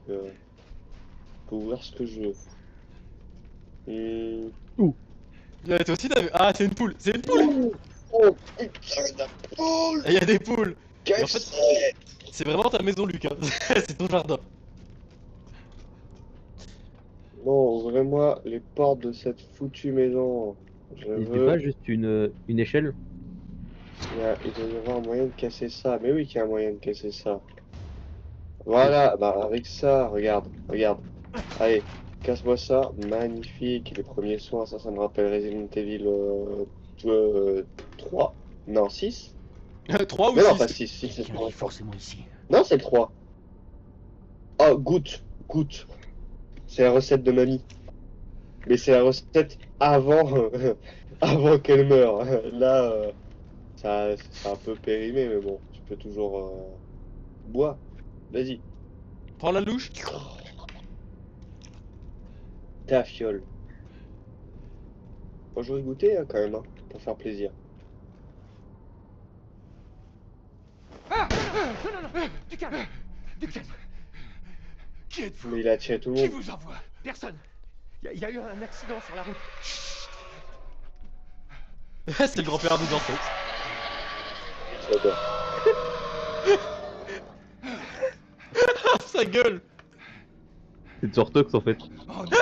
faut voir ce que je veux. Toi aussi t'as vu. Ah, c'est une poule. C'est une poule. Oh putain la poule! Il y a des poules. Qu'est-ce en fait, que c'est? C'est vraiment ta maison, Lucas. C'est ton jardin. Bon, ouvrez-moi les portes de cette foutue maison. Je C'est veux... pas juste une échelle. Il doit y avoir un moyen de casser ça. Mais oui qu'il y a un moyen de casser ça. Voilà, bah avec ça, regarde, regarde. Allez, casse-moi ça. Magnifique. Les premiers soins, ça me rappelle Resident Evil 3. Non, 6. 3 ou Mais non, 6. pas 6, 6 c'est Quelqu'un trop est forcément ici. Non, c'est le 3. Oh, goutte, goutte. C'est la recette de mamie. Mais c'est la recette avant, avant qu'elle meure. Là, ça, c'est un peu périmé, mais bon, tu peux toujours boire. Vas-y, Prends la louche. ta fiole. Moi, j'aurais goûté hein, quand même, hein, pour faire plaisir. Non, du calme. Du calme. Qui êtes-vous? Mais il a tiré tout le Qui monde. vous envoie? Personne. Il y a eu un accident sur la route. C'est le grand-père de Dorflex. J'adore. Sa gueule. C'est de Sortox en fait. Oh non,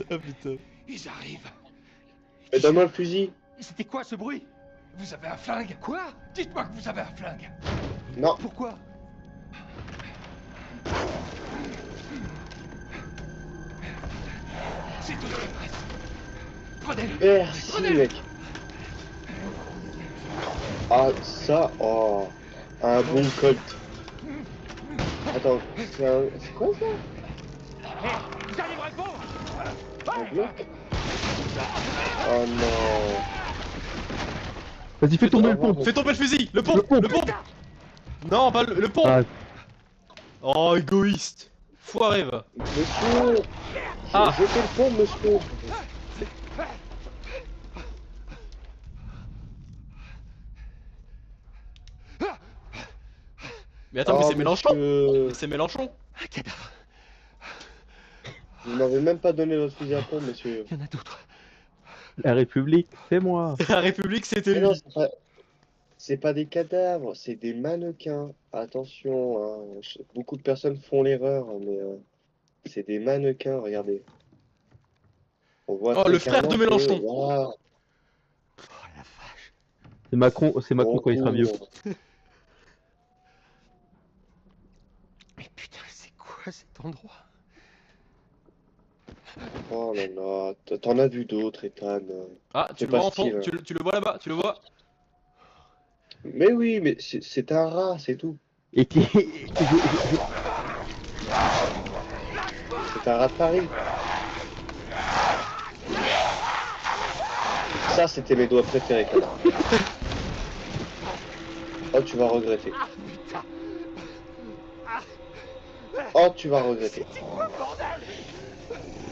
Ah putain. ils arrivent. Mais donne-moi le fusil. C'était quoi ce bruit? Vous avez un flingue? Quoi? Dites-moi que vous avez un flingue. Non. Pourquoi? C'est tout ce qui me reste. Prenez-le. Merci, mec. Ah, ça, oh. Un bon colt. Attends, c'est quoi ça? Vous allez me répondre. Un bloc? Oh non. Vas-y, fais tomber le pont. Fais tomber le fusil. Le pont. Le pont. Le pont. Non, pas le pont. Ah, Oh, égoïste. Foiré, va. Monsieur! Ah. Jetez le pont, monsieur! Mais attends, mais Oh, c'est Mélenchon. monsieur, C'est Mélenchon. Un cadavre. vous m'avez même pas donné votre fusil à pompe, monsieur. Il y en a d'autres. La République, c'est moi. La République, c'était Mais non, lui. c'est pas des cadavres, c'est des mannequins. Attention, hein, beaucoup de personnes font l'erreur, hein, mais c'est des mannequins, regardez. On voit Oh, très le frère de clairement Mélenchon. que, voilà, Oh la vache. C'est Macron quand il sera vieux. bonjour. Mais putain, c'est quoi cet endroit? Oh là là, t'en as vu d'autres, Ethan. Ah, tu C'est le pas vois en fond, style. tu le vois là-bas, tu le vois? Mais oui, mais c'est un rat, c'est tout. Et qui... C'est un rat de Paris. Ça, c'était mes doigts préférés, quand même. Oh, tu vas regretter. Oh, tu vas regretter.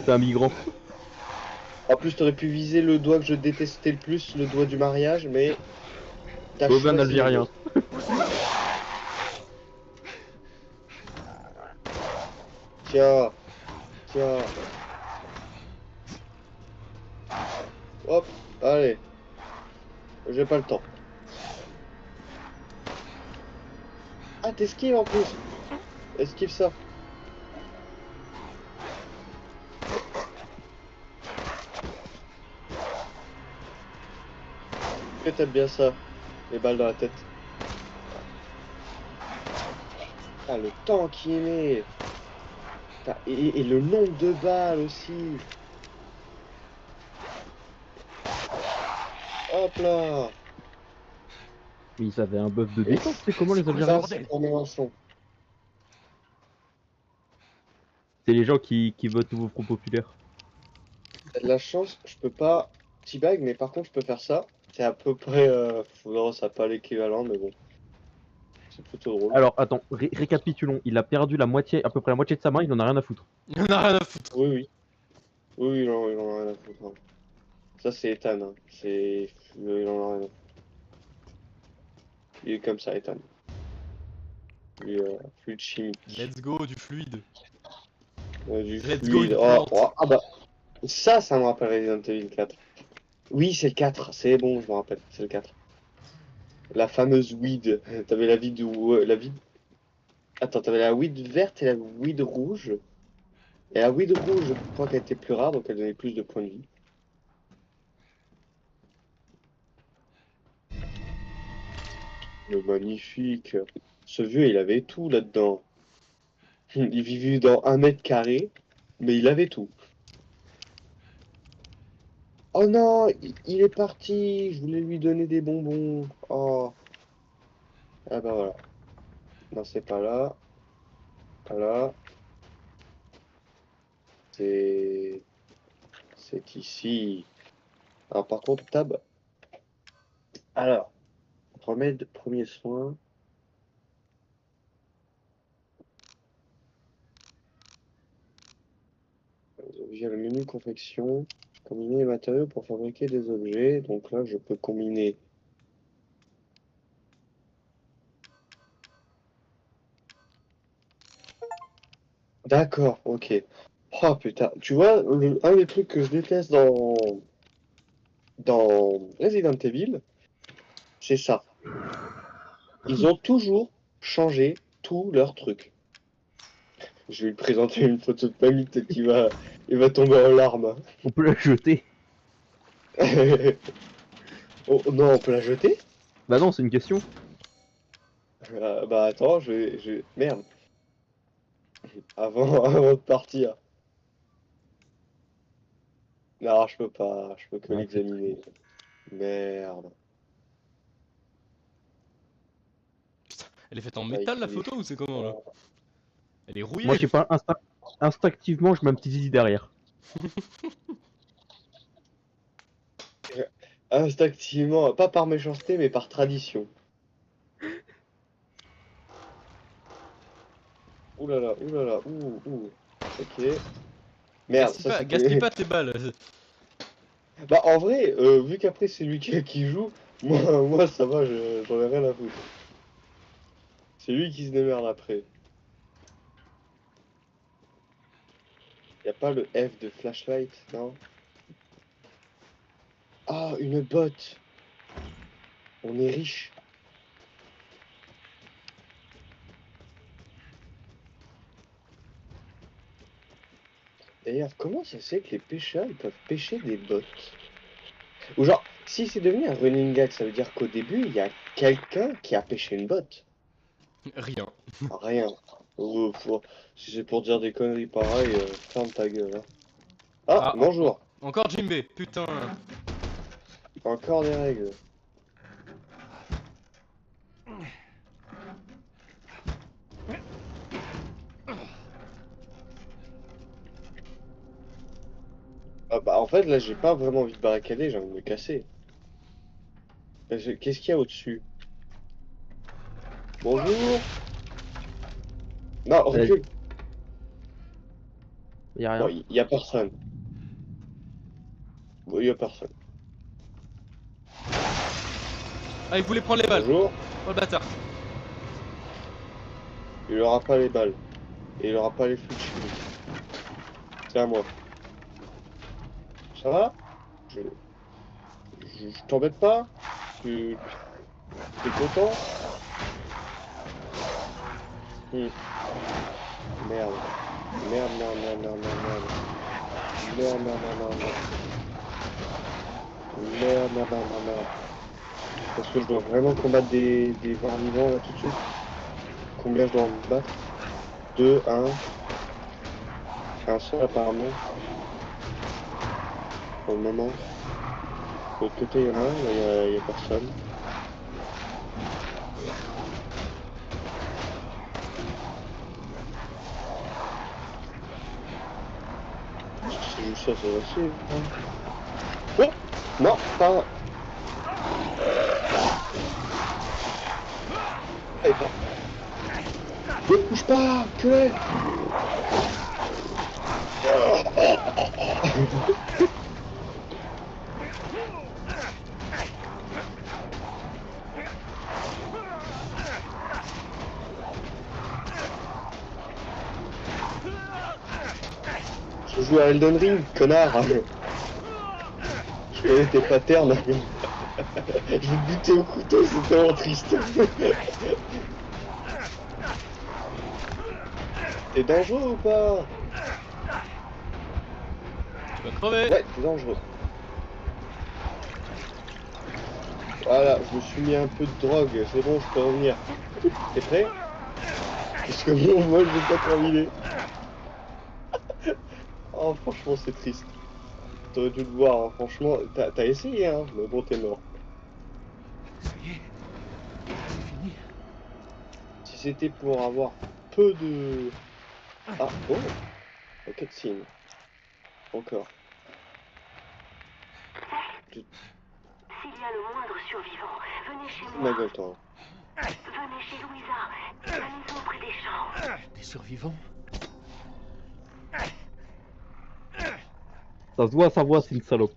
C'est un migrant. En plus, t'aurais pu viser le doigt que je détestais le plus, le doigt du mariage, mais t'as Bovin choisi algérien. l'autre. Tiens, tiens. Hop, allez. J'ai pas le temps. Ah, t'esquives en plus. Esquive ça. Que t'aimes bien ça, les balles dans la tête. Ah, le temps qu'il met. Putain, et le nombre de balles aussi. Hop là. Mais ils avaient un buff de Et défense, c'est comment les quoi, Algériens? Ça, c'est pour Mélenchon. C'est les gens qui votent nouveau Front Populaire. T'as de la chance, je peux pas teabag, mais par contre, je peux faire ça. C'est à peu près. Non, ça n'a pas l'équivalent, mais bon. C'est plutôt drôle. Alors, attends, récapitulons. Il a perdu la moitié, à peu près la moitié de sa main, il en a rien à foutre. Il en a rien à foutre. Oui, oui. Oui, oui, non, il en a rien à foutre. Hein. Ça, c'est Ethan. Hein. C'est. Il en a rien à foutre. Il est comme ça, Ethan. Il est fluide chimique. Let's go, du fluide. Du Let's go, fluide. une Oh, plante. oh, ah bah. Ça me rappelle Resident Evil 4. Oui, c'est le 4. C'est bon, je me rappelle. C'est le 4. La fameuse weed. T'avais la weed la weed. Attends, t'avais la weed verte et la weed rouge. Et la weed rouge, je crois qu'elle était plus rare, donc elle donnait plus de points de vie. Le magnifique. Ce vieux, il avait tout là-dedans. Il vivait dans 1 mètre carré, mais il avait tout. Oh non, il est parti. Je voulais lui donner des bonbons. Oh. Ah bah voilà. Non, c'est pas là. Pas là. C'est ici. Alors par contre, tab. Alors, remède, premier soin. Via le menu confection, combiner les matériaux pour fabriquer des objets. Donc là, je peux combiner. D'accord, ok. Oh putain, tu vois, un des trucs que je déteste dans Resident Evil, c'est ça. Ils ont toujours changé tous leurs trucs. Je vais lui présenter une photo de famille, peut-être il va tomber en larmes. On peut la jeter. Oh non, on peut la jeter? Bah non, c'est une question. Bah attends, Merde. Avant de partir. Non, je peux pas, je peux que Ouais, l'examiner. Merde. Elle est faite en Ouais, métal la il est photo ou c'est comment là? fort. Elle est rouillée. Moi, je sais pas, instinctivement, je mets un petit zizi derrière. Instinctivement, pas par méchanceté, mais par tradition. Ouh là là, ouh là là, ouh. Ok. Merde, ça c'était... Gaspille pas tes balles. Bah en vrai, vu qu'après c'est lui qui joue, moi ça va, j'en ai rien à foutre. C'est lui qui se démerde après. Y a pas le F de flashlight, non? Ah, une botte. On est riche. D'ailleurs, comment ça se fait que les pêcheurs ils peuvent pêcher des bottes? Ou genre, si c'est devenu un running gag, ça veut dire qu'au début, il y a quelqu'un qui a pêché une botte. Rien. Rien. Si c'est pour dire des conneries pareilles, ferme ta gueule. Hein. Ah, Ah, bonjour. encore Jimbe, putain. Encore des règles. Ah bah en fait là j'ai pas vraiment envie de barricader, j'ai envie de me casser. Qu'est-ce qu'il y a au-dessus? Bonjour. Non, recule. Y'a rien. Bon, y a personne. Bon, y a personne. Ah, il voulait prendre les balles. Bonjour. Oh le bâtard. Il aura pas les balles. Et il aura pas les fluides chimiques. C'est à moi. Ça va? Je t'embête pas? Tu t'es content? Merde. Merde, merde, merde, merde, merde, merde. Merde, merde, merde, merde, merde. Merde, merde, merde, merde, merde. Parce que je dois vraiment combattre des vers vivants là tout de suite. Combien je dois en battre? 2, 1 seul apparemment. Pour le moment. De l'autre côté il y en a un, là il y a personne. C'est juste ça, c'est facile. Oh non, pas. Eh ben. Ne bouge pas, que Je joue à Elden Ring, connard. Je connais tes patterns. Je vais te buter au couteau, c'est tellement triste. T'es dangereux ou pas? Tu vas crever. Ouais, t'es dangereux. Voilà, je me suis mis un peu de drogue, c'est bon, je peux revenir. T'es prêt? Parce que bon, moi je vais pas terminer. Oh, franchement, c'est triste. T'aurais dû le voir, hein. Franchement, t'as essayé, hein, mais bon, t'es mort. Ça y est, c'est fini. Si c'était pour avoir peu de... Ah, oh, un cutscene. Encore. S'il y a le moindre survivant, venez chez Ma moi. gueule, toi. Venez chez Louisa, la maison près des champs. Des survivants? Ça se voit, sa voix, c'est une salope.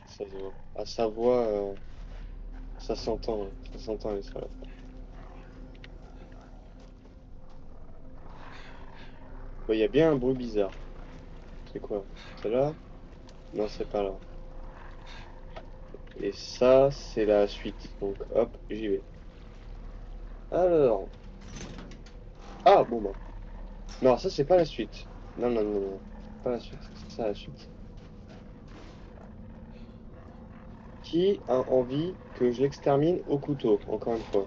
Ça se voit. À sa voix, ça s'entend, hein. Ça s'entend, les salopes. Bon, il y a bien un bruit bizarre. C'est quoi? C'est là? Non, c'est pas là. Et ça, c'est la suite. Donc, hop, j'y vais. Alors... Ah, bon, bah. Non, ça, c'est pas la suite. Non, non, non, non. Pas la suite. C'est ça, la suite. Qui a envie que je l'extermine au couteau, encore une fois?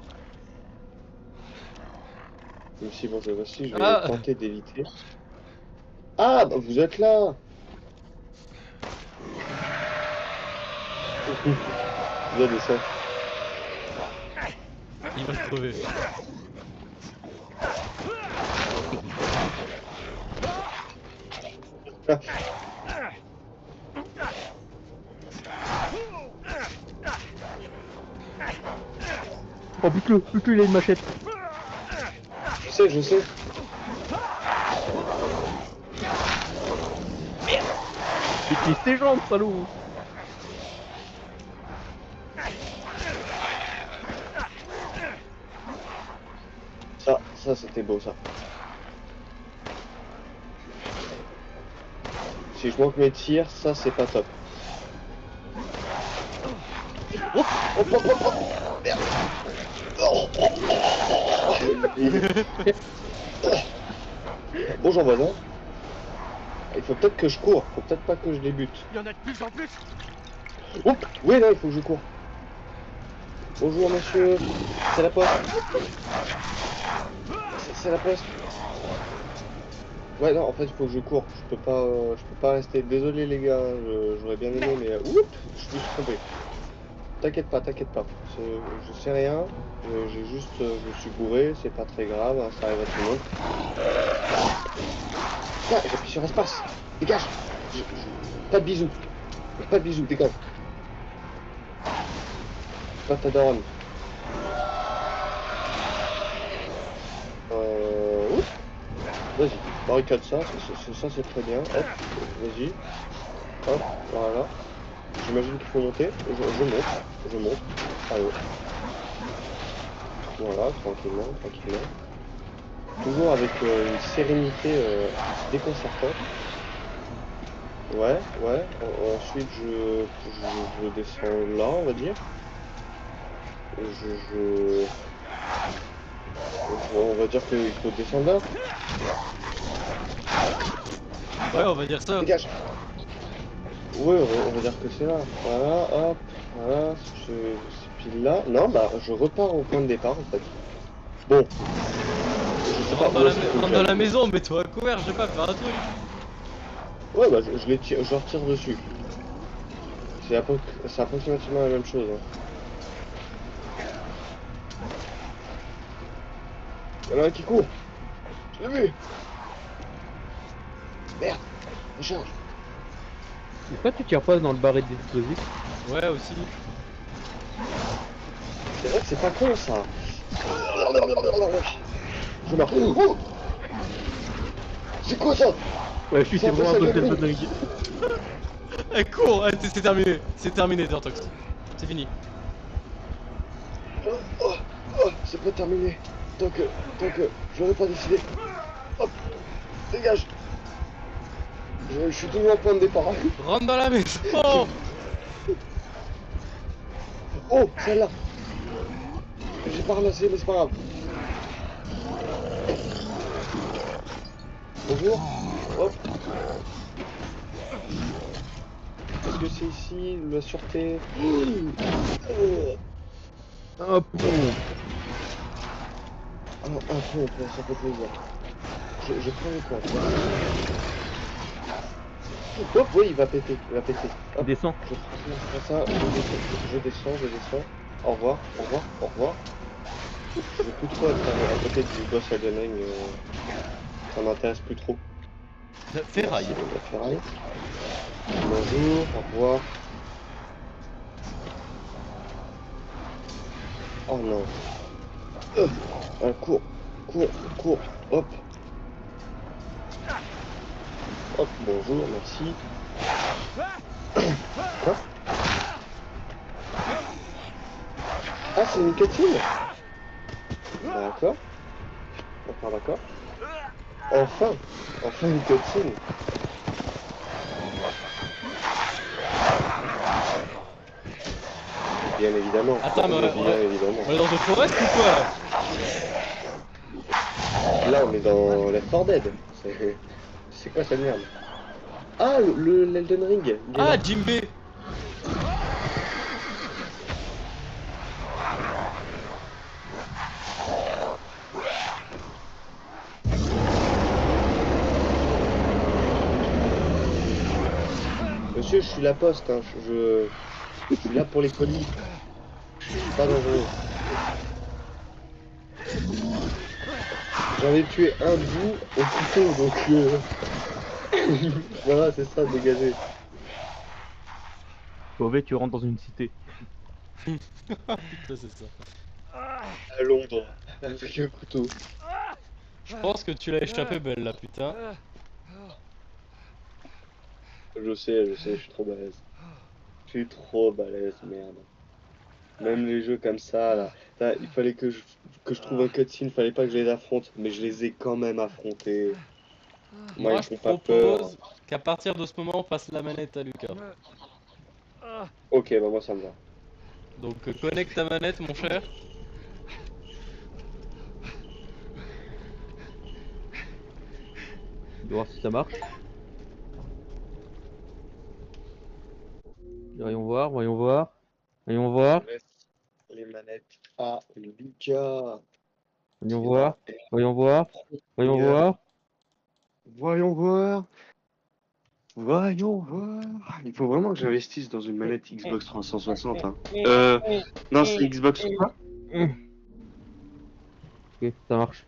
Même si, bon, cette fois-ci, je vais Ah. tenter d'éviter. Ah, bah, vous êtes là! Regardez ça. Il va crever. Oh, bute-le, il a une machette. Je sais. Utilise tes jambes, salaud. Ça c'était beau ça. Si je manque mes tirs, ça c'est pas top. Oh, oh, oh, oh, oh. Merde. Oh, oh, oh. Bonjour voisin. Il faut peut-être que je cours, faut peut-être pas que je débute. Il y en a de plus en plus. Oh, oui là il faut que je cours. Bonjour monsieur, c'est la poste. C'est la poste. Ouais non en fait il faut que je cours, je peux pas rester. Désolé les gars, j'aurais bien aimé mais oups, je me suis trompé. T'inquiète pas. Je sais rien, j'ai juste, je me suis bourré, c'est pas très grave, hein, ça arrive à tout le monde. Ah, j'appuie sur espace, dégage. Pas de bisous, dégage. Pas ta daronne. Oups. Vas-y, barricade ça c'est très bien. Hop, vas-y. Hop, voilà. J'imagine qu'il faut monter. Je monte. Allez. Voilà, tranquillement. Toujours avec une sérénité déconcertante. Ouais. Ensuite je descends là, on va dire. On va dire qu'il faut descendre là. Ouais, on va dire ça. Dégage. Ouais, on va dire que c'est là. Voilà, hop, voilà, je pile là. Non, bah, je repars au point de départ en fait. Bon. Je sais pas Rentre où est-ce qu'il faut que dans la j'aille. maison, mets-toi à couvert, je sais pas, faire un truc. Ouais, bah, je les tire, je leur tire dessus. C'est approximativement la même chose. Hein. Il y en a un qui court. Je l'ai vu. Merde, recharge. Pourquoi tu tires pas dans le baril d'explosifs? Ouais, aussi. C'est vrai que c'est pas con ça. Je meurs. Oh, c'est quoi ça? Ouais, je suis Ça vraiment fait un ça peu de de dingue. Eh, cours, c'est terminé. C'est terminé, Dortox. C'est fini. Oh, c'est pas terminé. Tant que j'aurais pas décidé. Hop, dégage. Je suis toujours au point de départ. Rentre dans la maison. Oh, Oh, celle-là. J'ai pas ramassé, mais c'est pas grave. Bonjour. Hop. Est-ce que c'est ici, la sûreté? Hop, Un peu, ça fait plaisir. Je prends le coin. Hop, oui, il va péter. Hop, descends. je prends ça, je descends. Au revoir. Je veux plus trop être à côté du boss Elden Ring, ça m'intéresse plus trop. ferraille. La ferraille. Bonjour, au revoir. Oh non. Cours, hop. Hop, bonjour, merci. Quoi? Ah, c'est une cutscene? D'accord. Enfin une cutscene. Bien évidemment. Attends, mais Bien évidemment. on est dans une forêt ou quoi là? Là, on est dans Left 4 Dead. C'est quoi cette merde? Ah, l'Elden Ring. Il est Ah, là. Jimbe. Monsieur, je suis la poste. Hein. Je suis là pour les colis. Je suis pas dangereux. J'en ai tué un de vous au couteau, donc voilà, c'est ça, dégagé. Mauvais, tu rentres dans une cité. Putain, c'est ça. À Londres, avec un couteau. Je pense que tu l'as échappé belle là, putain. Je sais, je suis trop balèze. Je suis trop balèze, merde. Même les jeux comme ça, là. Là, il fallait que je trouve un cutscene, fallait pas que je les affronte, mais je les ai quand même affrontés. Moi, Moi, ils je font pas peur. propose qu'à partir de ce moment, on passe la manette à Lucas. Ok, bah moi ça me va. Donc, connecte ta manette, mon cher. On va voir si ça marche. Voyons voir, voyons voir. Voyons voir, Je laisse les manettes à Lucas. voyons qui voir, va- voyons voir, voyons Lucas. voir. Voyons voir. Voyons voir. Il faut vraiment que j'investisse dans une manette Xbox 360. Hein. Non, c'est Xbox quoi? Ok, ça marche.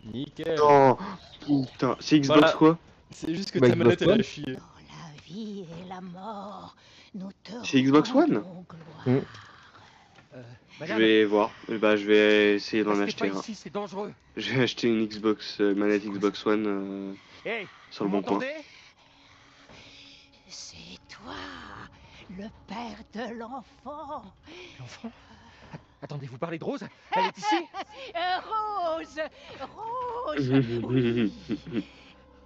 Nickel. Non, putain, c'est Xbox Voilà. quoi? C'est juste que Bah, ta Xbox manette, elle One. a chié. Dans la vie et la mort, nous te C'est Xbox One? rendons gloire. Je Madame, vais voir. Bah, je vais essayer d'en restez acheter pas un. ici, c'est dangereux. Je vais acheter une Xbox, manette Xbox One Hey, sur vous le bon coin. m'entendez? C'est toi, le père de l'enfant. L'enfant? Attendez, vous parlez de Rose? Elle est ici? Rose, Rose, oui.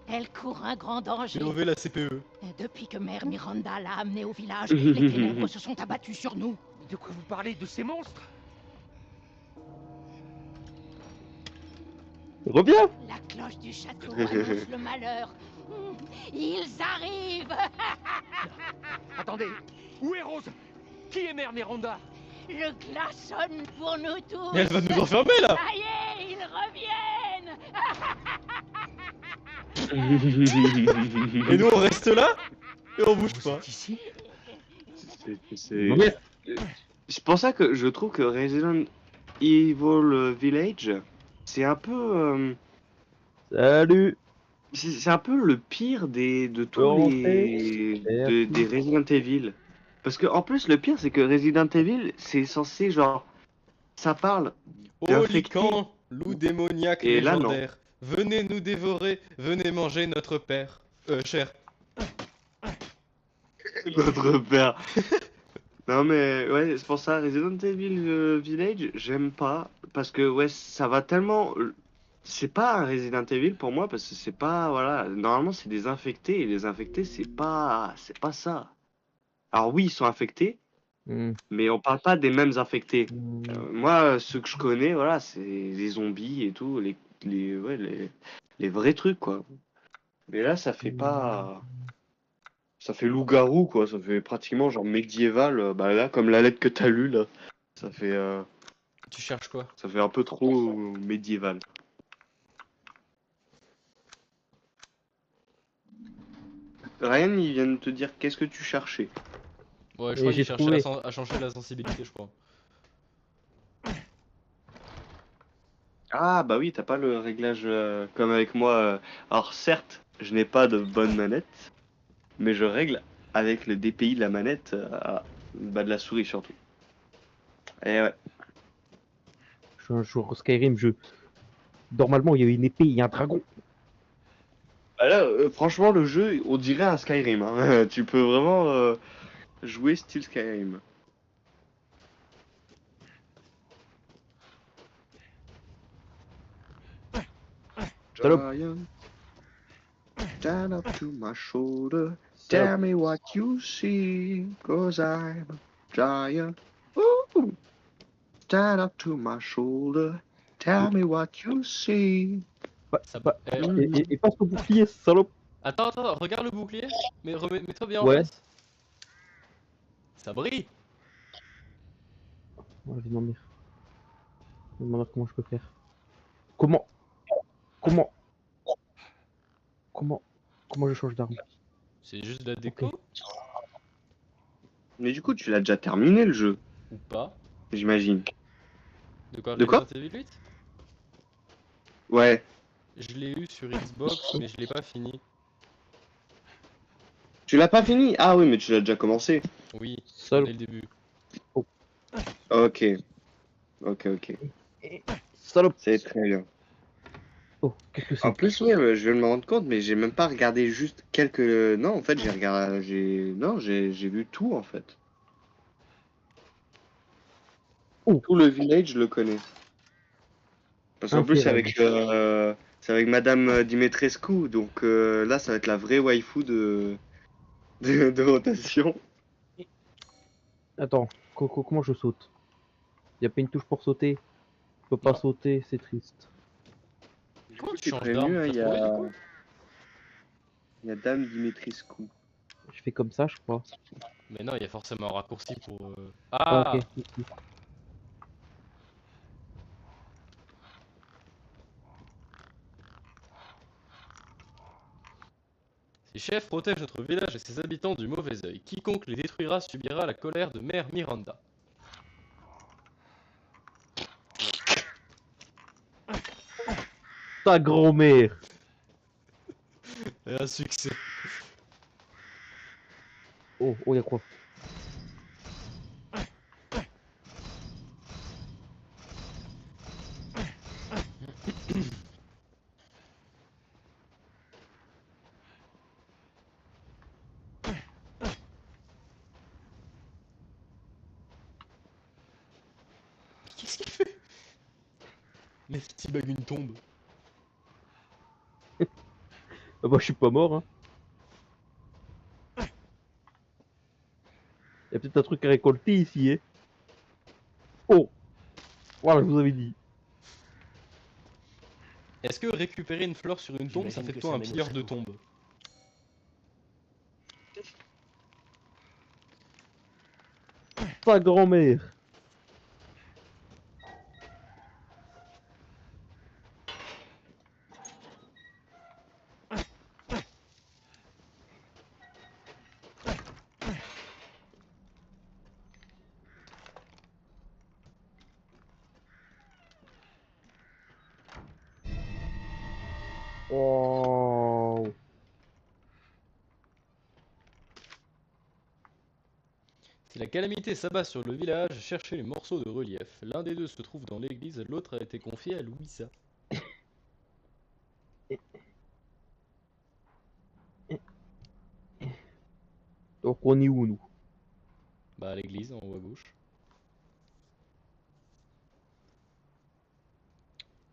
Elle court un grand danger. J'ai levé la CPE. Depuis que mère Miranda l'a amenée au village, les ténèbres se sont abattues sur nous. De quoi vous parlez? De ces monstres? Reviens! La cloche du château annonce le malheur. Ils arrivent. Attendez, où est Rose? Qui est mère Miranda? Le glaçonne pour nous tous. Mais elle va nous enfermer là. Ça y est, ils reviennent. Et nous, on reste là et on bouge Vous pas. êtes ici? Reviens. C'est pour ça que je trouve que Resident Evil Village, c'est un peu, Salut! c'est un peu le pire de tous Rentrer. des Resident Evil. Parce que en plus le pire c'est que Resident Evil c'est censé genre ça parle Oh d'infecter. Lycan, loup démoniaque Et là, non. légendaire. Venez nous dévorer, venez manger notre père. Cher. Notre père. Non mais ouais, c'est pour ça Resident Evil Village, j'aime pas parce que ouais, ça va tellement c'est pas un Resident Evil pour moi parce que c'est pas voilà, normalement c'est des infectés et les infectés c'est pas ça. Alors oui, ils sont infectés, Hmm. mais on parle pas des mêmes infectés. Hmm. Moi, ceux que je connais, voilà, c'est les zombies et tout, les vrais trucs quoi. Mais là, ça fait pas. Ça fait loup-garou, quoi. Ça fait pratiquement genre médiéval. Bah là, comme la lettre que t'as lue, là. Tu cherches quoi? Ça fait un peu trop médiéval. Ryan, il vient de te dire qu'est-ce que tu cherchais. Ouais, je Et crois j'ai qu'il cherchait trouvé. à changer la sensibilité, je crois. Ah, bah oui, t'as pas le réglage comme avec moi. Alors, certes, je n'ai pas de bonne manette, mais je règle avec le DPI de la manette, bah de la souris surtout. Et ouais. Je suis un joueur Skyrim, normalement il y a une épée, il y a un dragon. Bah là, franchement, le jeu, on dirait un Skyrim. Hein. Tu peux vraiment jouer style Skyrim. Salope. Giant, stand up to my shoulder, tell me what you see, cause I'm a giant. Ooh. Stand up to my shoulder, tell me what you see. Ça- Bah, eh, et passe au bouclier, salope. Attends, regarde le bouclier. Mais mets-toi bien en Ouais. face. Ça brille. Oh, je vais demander. Je vais demander comment je peux faire. Comment je change d'arme? C'est juste de la déco Ok. Mais du coup, tu l'as déjà terminé le jeu, ou pas? j'imagine. De quoi? De quoi Resident Evil 8? Ouais. Je l'ai eu sur Xbox, mais je l'ai pas fini. Tu l'as pas fini? Ah oui, mais tu l'as déjà commencé. Oui, dès Salope. le début. Ok. Ok. Salope. C'est très bien. Oh, qu'est-ce que c'est? En plus, ouais, je viens de me rendre compte, mais j'ai même pas regardé juste quelques. Non, en fait, j'ai regardé. Non, j'ai vu tout en fait. Tout le village, je le connais. Parce qu'en plus, c'est avec Madame Dimitrescu, donc là, ça va être la vraie waifu de rotation. Attends, comment je saute? Y a pas une touche pour sauter? Je peux pas Non. sauter, c'est triste. Du Comment coup, tu t'es changes prévenu, d'arme? hein, T'as trouvé, du coup il y a Dame Dimitrescu. Je fais comme ça, je crois. Mais non, il y a forcément un raccourci pour. Ah, ok. Ah! Ok. Ces chefs protègent notre village et ses habitants du mauvais œil. Quiconque les détruira subira la colère de Mère Miranda. Ta grand-mère! Et un succès. Oh, oh, y'a quoi? Qu'est-ce qu'il fait? Mec, il bug une tombe. Ah bah, je suis pas mort, hein. Y'a peut-être un truc à récolter ici, hein. Oh! Voilà, je vous avais dit. Est-ce que récupérer une fleur sur une tombe, ça J'imagine fait de que toi ça un mène au pilleur de château. tombes? Ta grand-mère! Oh! Si la calamité s'abat sur le village, cherchez les morceaux de relief. L'un des deux se trouve dans l'église, l'autre a été confié à Louisa. Donc on est où, nous? Bah à l'église, en haut à gauche.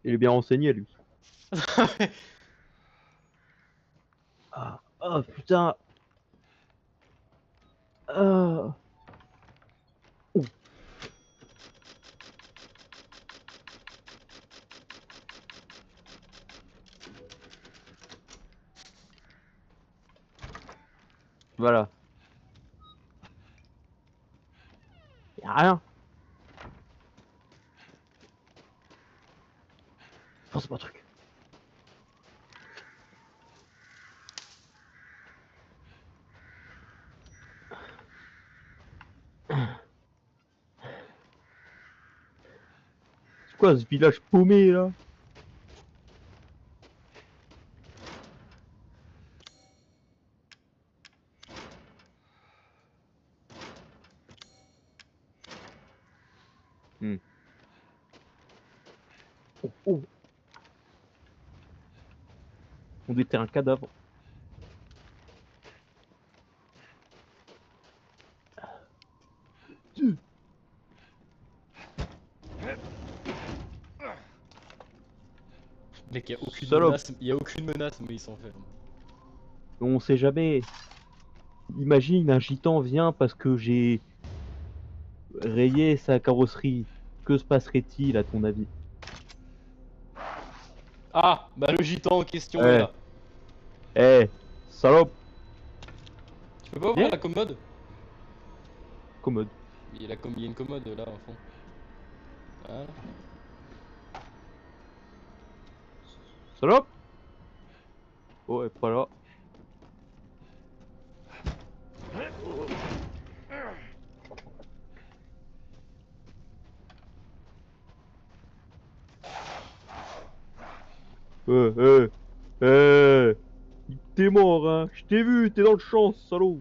Il est bien renseigné, lui. Ah, oh, putain! Ah! Ouh. Voilà. Y'a rien. Pense pas truc. C'est quoi ce village paumé là? Oh, oh. On déterre un cadavre. Mec, Salope. y a aucune menace, mais il s'enferme. On sait jamais. Imagine un gitan vient parce que j'ai rayé sa carrosserie. Que se passerait-il à ton avis? Ah! Bah le gitan en question est là. Eh, salope, Tu peux pas ouvrir Viens. la commode? commode. Il y a une commode là, au fond. Voilà. Salope? Oh, elle est pas là. Eh, eh, t'es mort, hein. Je t'ai vu, t'es dans le champ, salaud.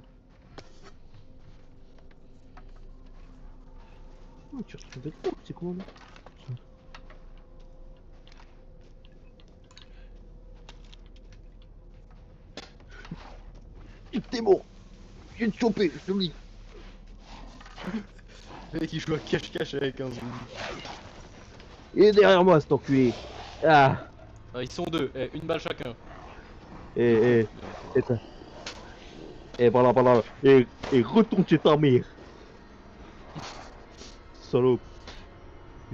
Oh, tu retrouves des trucs, c'est quoi là? T'es mort. Je viens de choper, je te le dis. Le mec il joue à cache-cache avec un zombie. Il est derrière moi, cet enculé. Ah. Ah, ils sont deux, une balle chacun. Et ça. Et voilà. Et retourne chez ta mère. Salope.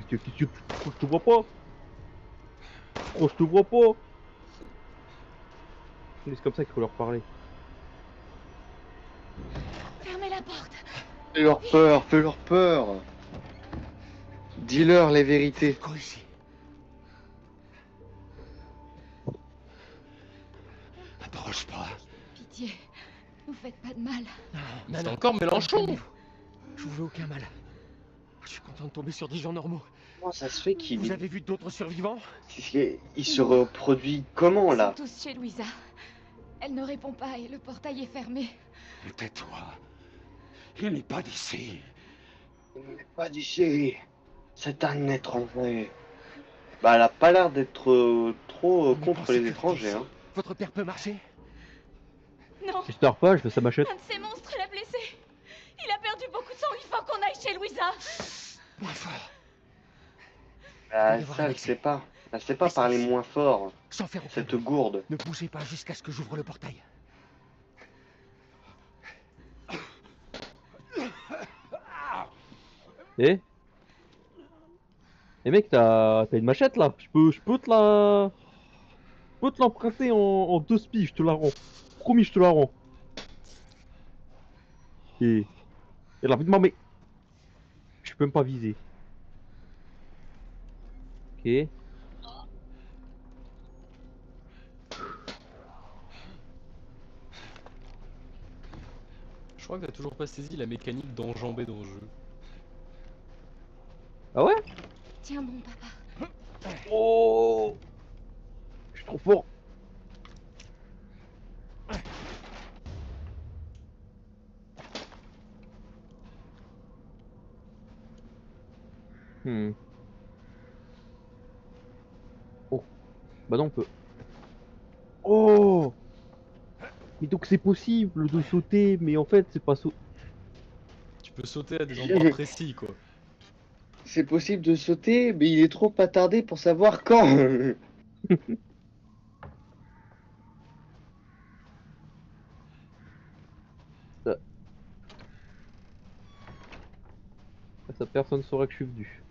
Qu'est-ce que tu crois que je te vois pas? Tu crois que je te vois pas? Mais c'est comme ça qu'il faut leur parler. Fermez la porte. Fais-leur peur, fais-leur peur. Dis-leur les vérités. Quoi ici? Approche pas. Pitié, vous faites pas de mal. C'est encore Mélenchon. Calmez-vous. Je vous veux aucun mal. Je suis content de tomber sur des gens normaux. Comment ça se fait qu'il Vous avez vu d'autres survivants? il se reproduit comment Ils là? sont tous chez Louisa. Elle ne répond pas et le portail est fermé. Tais-toi. Il n'est pas d'ici. Il n'est pas d'ici. C'est un étranger. Bah elle a pas l'air d'être trop On est contre pas les sécurité étrangers ici. hein. Votre père peut marcher? Non, Si je te pas, je fais sa machette. un de ces monstres l'a blessé. Il a perdu beaucoup de sang, il faut qu'on aille chez Louisa. Moins fort. Bah, y avoir ça un elle accès. sait pas. Elle sait pas parler moins fort. Sans faire aucun Cette bruit. gourde. Ne bougez pas jusqu'à ce que j'ouvre le portail. Eh? Eh mec, t'as une machette là? Je peux te la... Je peux te l'emprunter en 2 spies, je te la rends. Promis, je te la rends. Et la vie de ma mère. Je peux même pas viser. Ok. Je crois que t'as toujours pas saisi la mécanique d'enjamber dans le jeu. Ah ouais? Tiens bon, papa. Oh! Je suis trop fort. Oh. Bah non, on peut. Oh! Mais donc c'est possible de sauter, mais en fait c'est pas saut. Tu peux sauter à des endroits précis quoi. C'est possible de sauter, mais il est trop attardé pour savoir quand. Ça personne saura que je suis venu.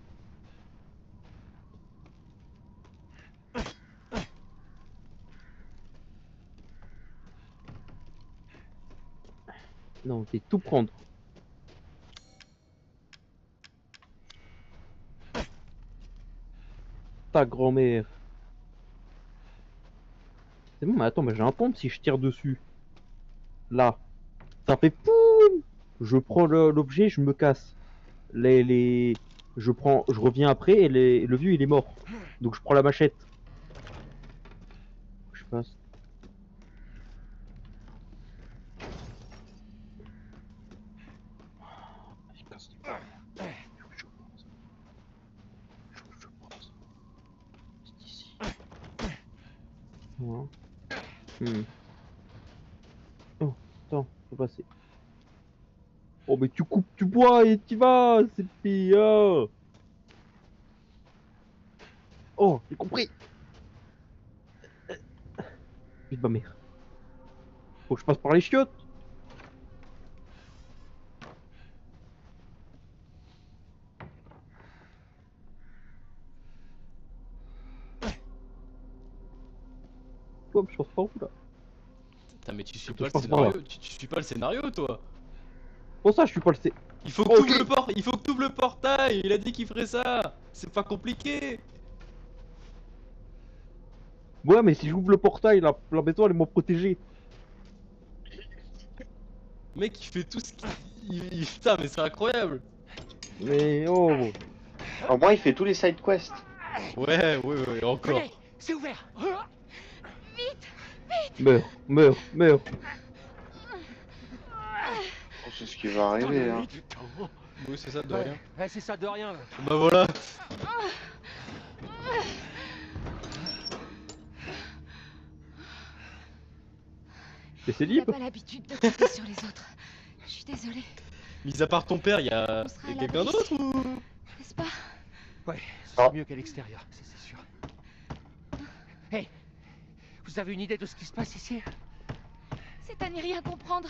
Non, c'est tout prendre. Ta grand-mère. C'est bon, mais attends, mais j'ai un pompe si je tire dessus. Là. Ça fait poum. Je prends l'objet, je me casse. Je reviens après et le vieux il est mort. Donc je prends la machette. Je passe. C'est ici. Voilà. Oh, attends, faut passer. Oh mais tu coupes, tu bois et tu vas, c'est pire. Oh, j'ai compris. Vite ma mère. Faut que je passe par les chiottes. Hop, je passe par où là? Putain mais tu suis Faut pas que le je passe par là. scénario, tu suis pas le scénario toi. Pour ça, je suis pas le C. Il faut que Ok. t'ouvres le port, il faut que t'ouvres le portail, il a dit qu'il ferait ça. C'est pas compliqué. Ouais, mais si j'ouvre le portail, la maison elle est moins protégée. Le mec il fait tout ce qu'il... Putain mais c'est incroyable. Mais oh. Au moins il fait tous les side quests. Ouais, encore. Venez, c'est ouvert. Meurs. Oh, c'est ce qui va T'en as arriver hein. mis du temps. Oui c'est ça de Ouais, rien. ouais, c'est ça de rien. Bah voilà. Mais c'est Il n'a libre. pas l'habitude de compter sur les autres. Je suis désolée. Mis à part ton père, y a On sera à quelqu'un l'abri. d'autre ou... N'est-ce pas? Ouais, Ah. c'est mieux qu'à l'extérieur, c'est sûr. Hey, vous avez une idée de ce qui se passe ici? C'est à n'y rien comprendre.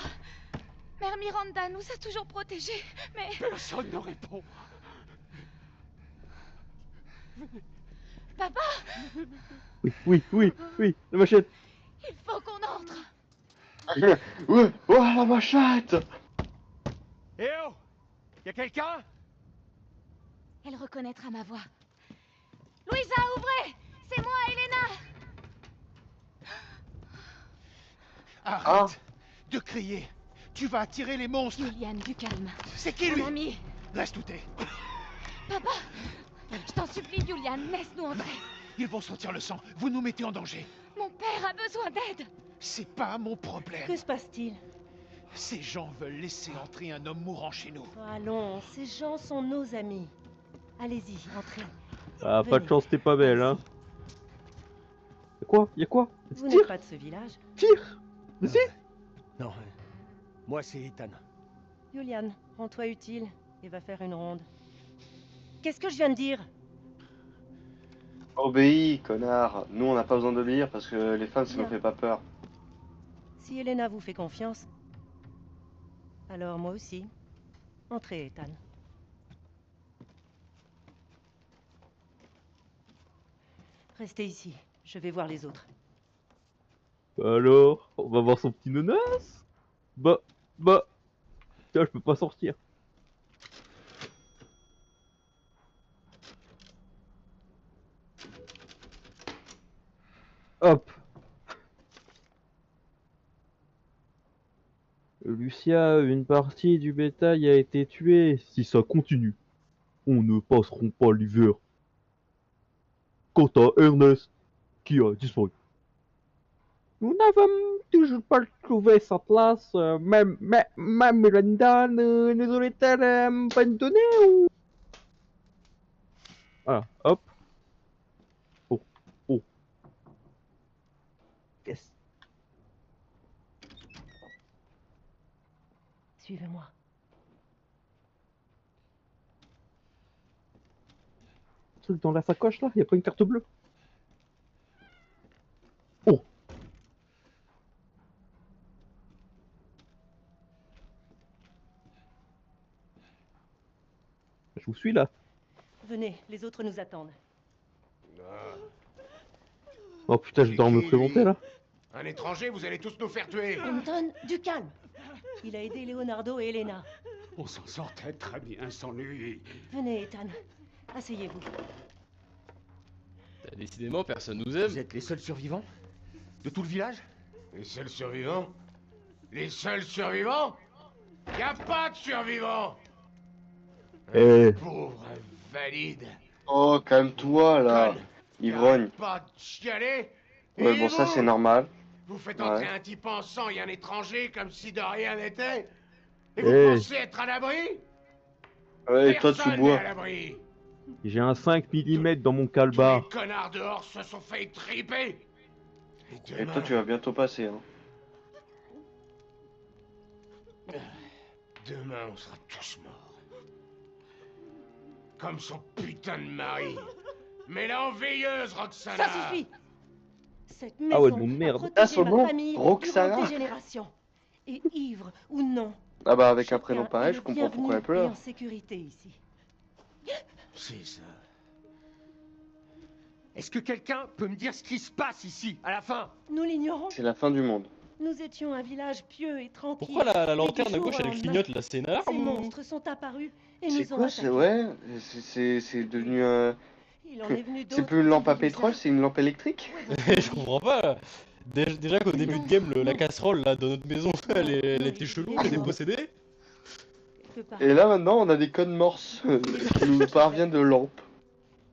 Mère Miranda nous a toujours protégés, mais... Personne ne répond. Papa, Oui, la machette. il faut qu'on entre. Ouais, oh la machette. Eh oh! Y'a quelqu'un? Elle reconnaîtra ma voix. Louisa, ouvrez! C'est moi, Elena! Arrête de crier. Tu vas attirer les monstres. Julian, du calme. C'est qui lui? Mon ami. Laisse tout est. Papa! Je t'en supplie, Julian, laisse-nous entrer. Ils vont sentir le sang. Vous nous mettez en danger. Mon père a besoin d'aide. C'est pas mon problème. Que se passe-t-il? Ces gens veulent laisser entrer un homme mourant chez nous. Allons, ces gens sont nos amis. Allez-y, entrez. Ah, pas de chance, t'es pas belle, hein. Y'a quoi? Vous n'êtes pas de ce village. Tire. Vas-y. Non, moi c'est Ethan. Julian, rends-toi utile et va faire une ronde. Qu'est-ce que je viens de dire? Obéis, connard. Nous, on n'a pas besoin d'obéir parce que les femmes, ça nous Bien. fait pas peur. Si Elena vous fait confiance, alors moi aussi. Entrez, Ethan. Restez ici, je vais voir les autres. Alors, on va voir son petit nonas. Bah, tiens, je peux pas sortir. Hop. Lucia, une partie du bétail a été tuée. Si ça continue, on ne passeront pas l'hiver. Quant à Ernest, qui a disparu. Nous n'avons toujours pas trouvé sa place. Même Miranda nous aurait-elle pas donné ou... Voilà, hop. Oh. Yes. Suivez-moi. Truc dans la sacoche là, y a pas une carte bleue? Oh. Je vous suis là. Venez, les autres nous attendent. Oh putain, je dois me présenter là. Un étranger, vous allez tous nous faire tuer. Anton, du calme. Il a aidé Leonardo et Elena. On s'en sortait très bien sans lui. Venez, Ethan. Asseyez-vous. Décidément, personne nous aime. Vous êtes les seuls survivants? De tout le village? Les seuls survivants? Les seuls survivants? Y a pas de survivants! Eh. Pauvre valide. Oh, calme-toi là. Conne. Ivrogne. Y'arrête pas de chialer. Ouais, Et bon, ça vous c'est normal. Vous faites entrer Ouais. un type en sang et un étranger comme si de rien n'était? Et Eh. vous pensez être à l'abri? Ouais, et toi tu Personne n'est bois. à l'abri. J'ai un 5 mm dans mon Tous calbar. les connards dehors se sont fait triper. Et Et toi tu vas bientôt passer. Hein. Demain, on sera tous morts. Comme son putain de mari. Mais l'enveilleuse, Roxana. Ça suffit. Cette maison Ah ouais, bon, merde. a protégé Ah, son ma nom, famille Roxana. durant des générations. Et ivre ou non, Ah bah avec un chacun prénom est pareil, le je comprends pourquoi elle bienvenu et pleure. en sécurité ici. C'est ça. Est-ce que quelqu'un peut me dire ce qui se passe ici, à la fin? Nous l'ignorons. C'est la fin du monde. Nous étions un village pieux et tranquille. Pourquoi la Et lanterne du à jour gauche au elle lendemain, clignote là? C'est une alarme Ces ou- monstres sont apparus et C'est nous ont quoi c'est attaqués. ouais, c'est devenu un. Il en est venu C'est d'autres plus une qui lampe à voulaient pétrole, ça. c'est une lampe électrique. Je comprends pas. Déjà qu'au début de game, la casserole là dans notre maison, elle était chelou, elle était possédée. Quelque part. Et là maintenant on a des codes morse qui nous parviennent de lampes.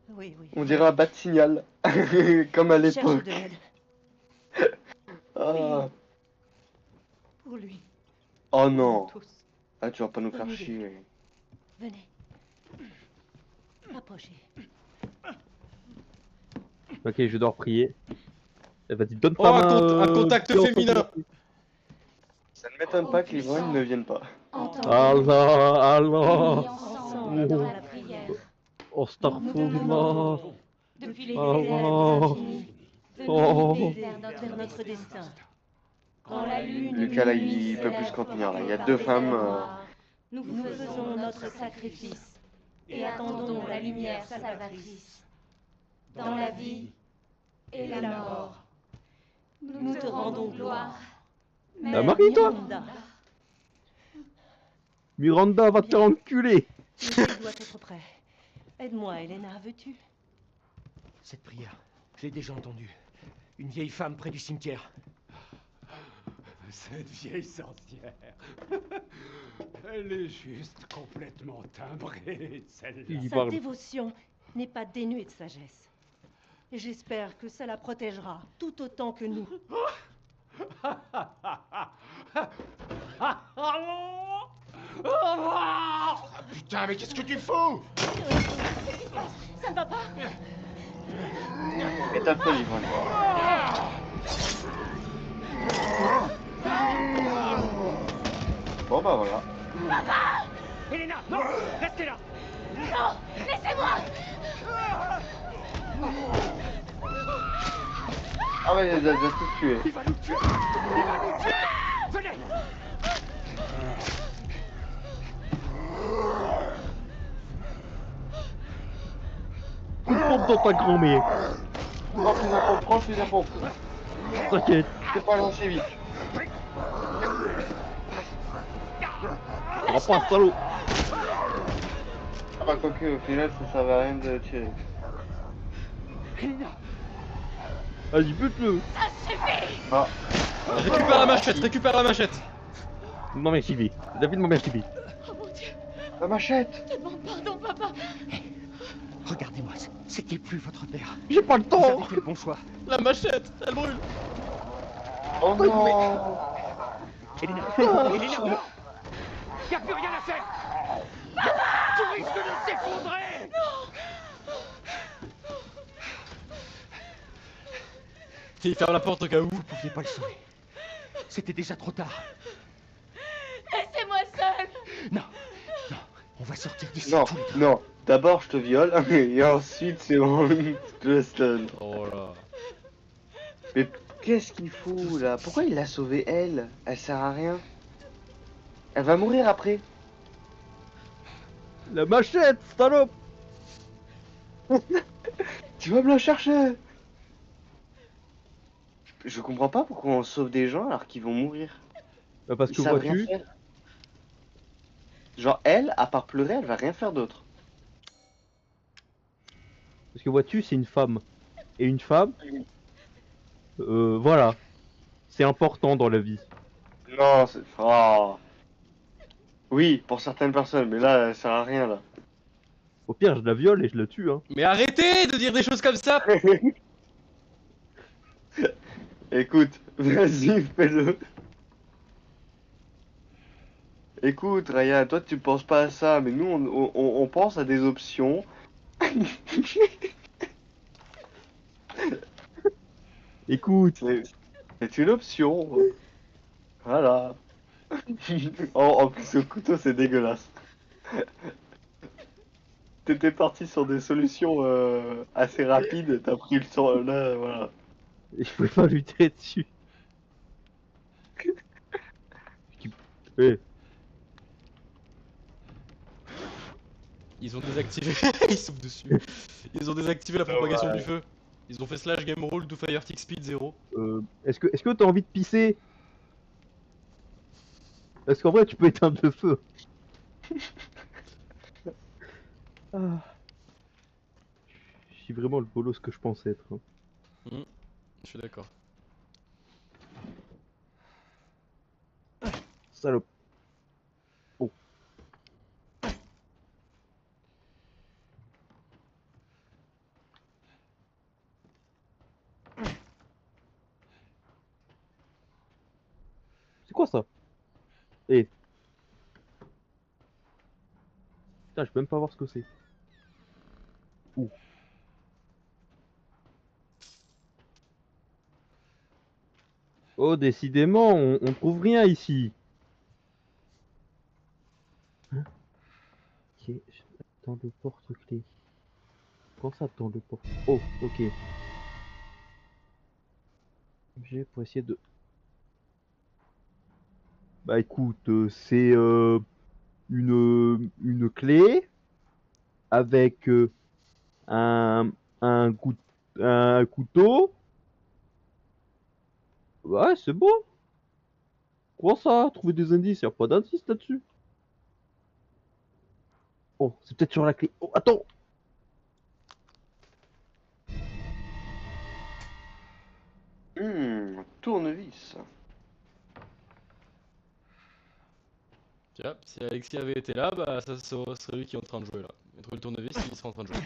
Oui, oui. On dirait un bas de signal. Comme à Cherche l'époque. de l'aide Ah. pour lui. Oh non. Tous. Ah tu vas pas nous faire Bonne idée. chier. Venez. Approchez. Ok, je dois prier. Eh, vas-y, donne Oh, ta un main. un contact Pierre, féminin. ensemble. Ça m'étonne pas que les voix ne viennent pas. Allah, Allah, Ensemble dans la prière. Astaghfirullah, Depuis les Allah, déserts infinis, de oh. nous guider vers notre destin. Quand la lune Lucas là, il peut plus se contenir là. Il y a deux femmes. nous faisons notre sacrifice et attendons la lumière salvatrice. Dans la vie et la mort, nous te rendons gloire. Ah, marie-toi. Miranda, Miranda va te faire enculer. tu dois être prêt. Aide-moi, Elena, veux-tu? Cette prière, je l'ai déjà entendue. Une vieille femme près du cimetière. Cette vieille sorcière. Elle est juste complètement timbrée, celle-là. Il Sa parle. dévotion n'est pas dénuée de sagesse. Et j'espère que ça la protégera tout autant que nous. Ah, putain, mais qu'est-ce que tu fous? Ça ne va pas? Et tape-toi, l'ivrogne. Bon bah voilà. Elena, non, restez là. Ah ouais, elle a déjà tout tué. Il va nous tuer. Il va nous tuer. Venez. Coup de pompe dans ta grand-mère. Prends plus d'infos. T'inquiète. C'est pas lancé vite. On va pas un salaud. Ah bah quoique, au final, ça servait à rien de tirer. Vas-y, bute-le. Ah, Récupère la machette, récupère la machette. Non mais JV. David, mon mère JV. la machette. Regardez-moi, c'était plus votre père. J'ai pas le Vous temps. avez fait le bon choix. La machette, elle brûle. Oh non. Elena, Elena, y a plus rien à faire. Tu risques de t'effondrer. Il ferme la porte au cas où. Vous ne pouviez pas le sauver. C'était déjà trop tard. Laissez-moi seule. Non, non, on va sortir d'ici Non, tous les deux. non. D'abord, je te viole, et ensuite, c'est bon, je te laisse stun. Oh là. Mais qu'est-ce qu'il fout là? Pourquoi il l'a sauvée elle? Elle sert à rien. Elle va mourir après. La machette, salope. Tu vas me la chercher. Je comprends pas pourquoi on sauve des gens alors qu'ils vont mourir. Bah parce Ils que savent rien vois-tu, faire. Genre elle, à part pleurer, elle va rien faire d'autre. c'est une femme. Et une femme, voilà. C'est important dans la vie. Non, c'est... Oh. Oui, pour certaines personnes, mais là, elle sert à rien là. Au pire, je la viole et je la tue, hein. Mais arrêtez de dire des choses comme ça. Écoute, vas-y, fais-le. Écoute, Ryan, toi tu penses pas à ça, mais nous on pense à des options. Écoute, C'est une option. Voilà. En plus, le couteau c'est dégueulasse. T'étais parti sur des solutions assez rapides, t'as pris le temps là, voilà. je pouvais pas lui tirer dessus. Eh, Ils ont désactivé. Ils soufflent dessus. Ils ont désactivé la propagation du feu. Ils ont fait slash game roll to fire tick speed 0. est-ce que t'as envie de pisser? Parce qu'en vrai, tu peux éteindre le feu. Ah. Je suis vraiment le bolos que je pense être, hein. Je suis d'accord. Salope. Oh. C'est quoi ça? Eh. Putain, je peux même pas voir ce que c'est. Ouh. Oh, décidément, on trouve rien ici. Ok, dans le porte-clés. Comment ça dans le porte... Oh, ok. J'ai pour essayer de... Bah écoute, c'est une clé avec un, un, coup- un couteau. Ouais, c'est bon. Comment ça? Trouver des indices? Y'a pas d'indices là-dessus. Oh, c'est peut-être sur la clé. Oh, attends! Tournevis. Tu vois, si Alexis avait été là, bah ça serait lui qui est en train de jouer là. Il a trouvé le tournevis, il serait en train de jouer.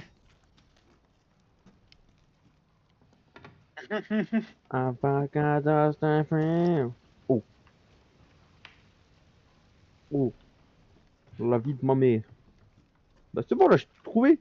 Oh, oh, la vie de ma mère. Bah c'est bon, là, j'ai tout trouvé.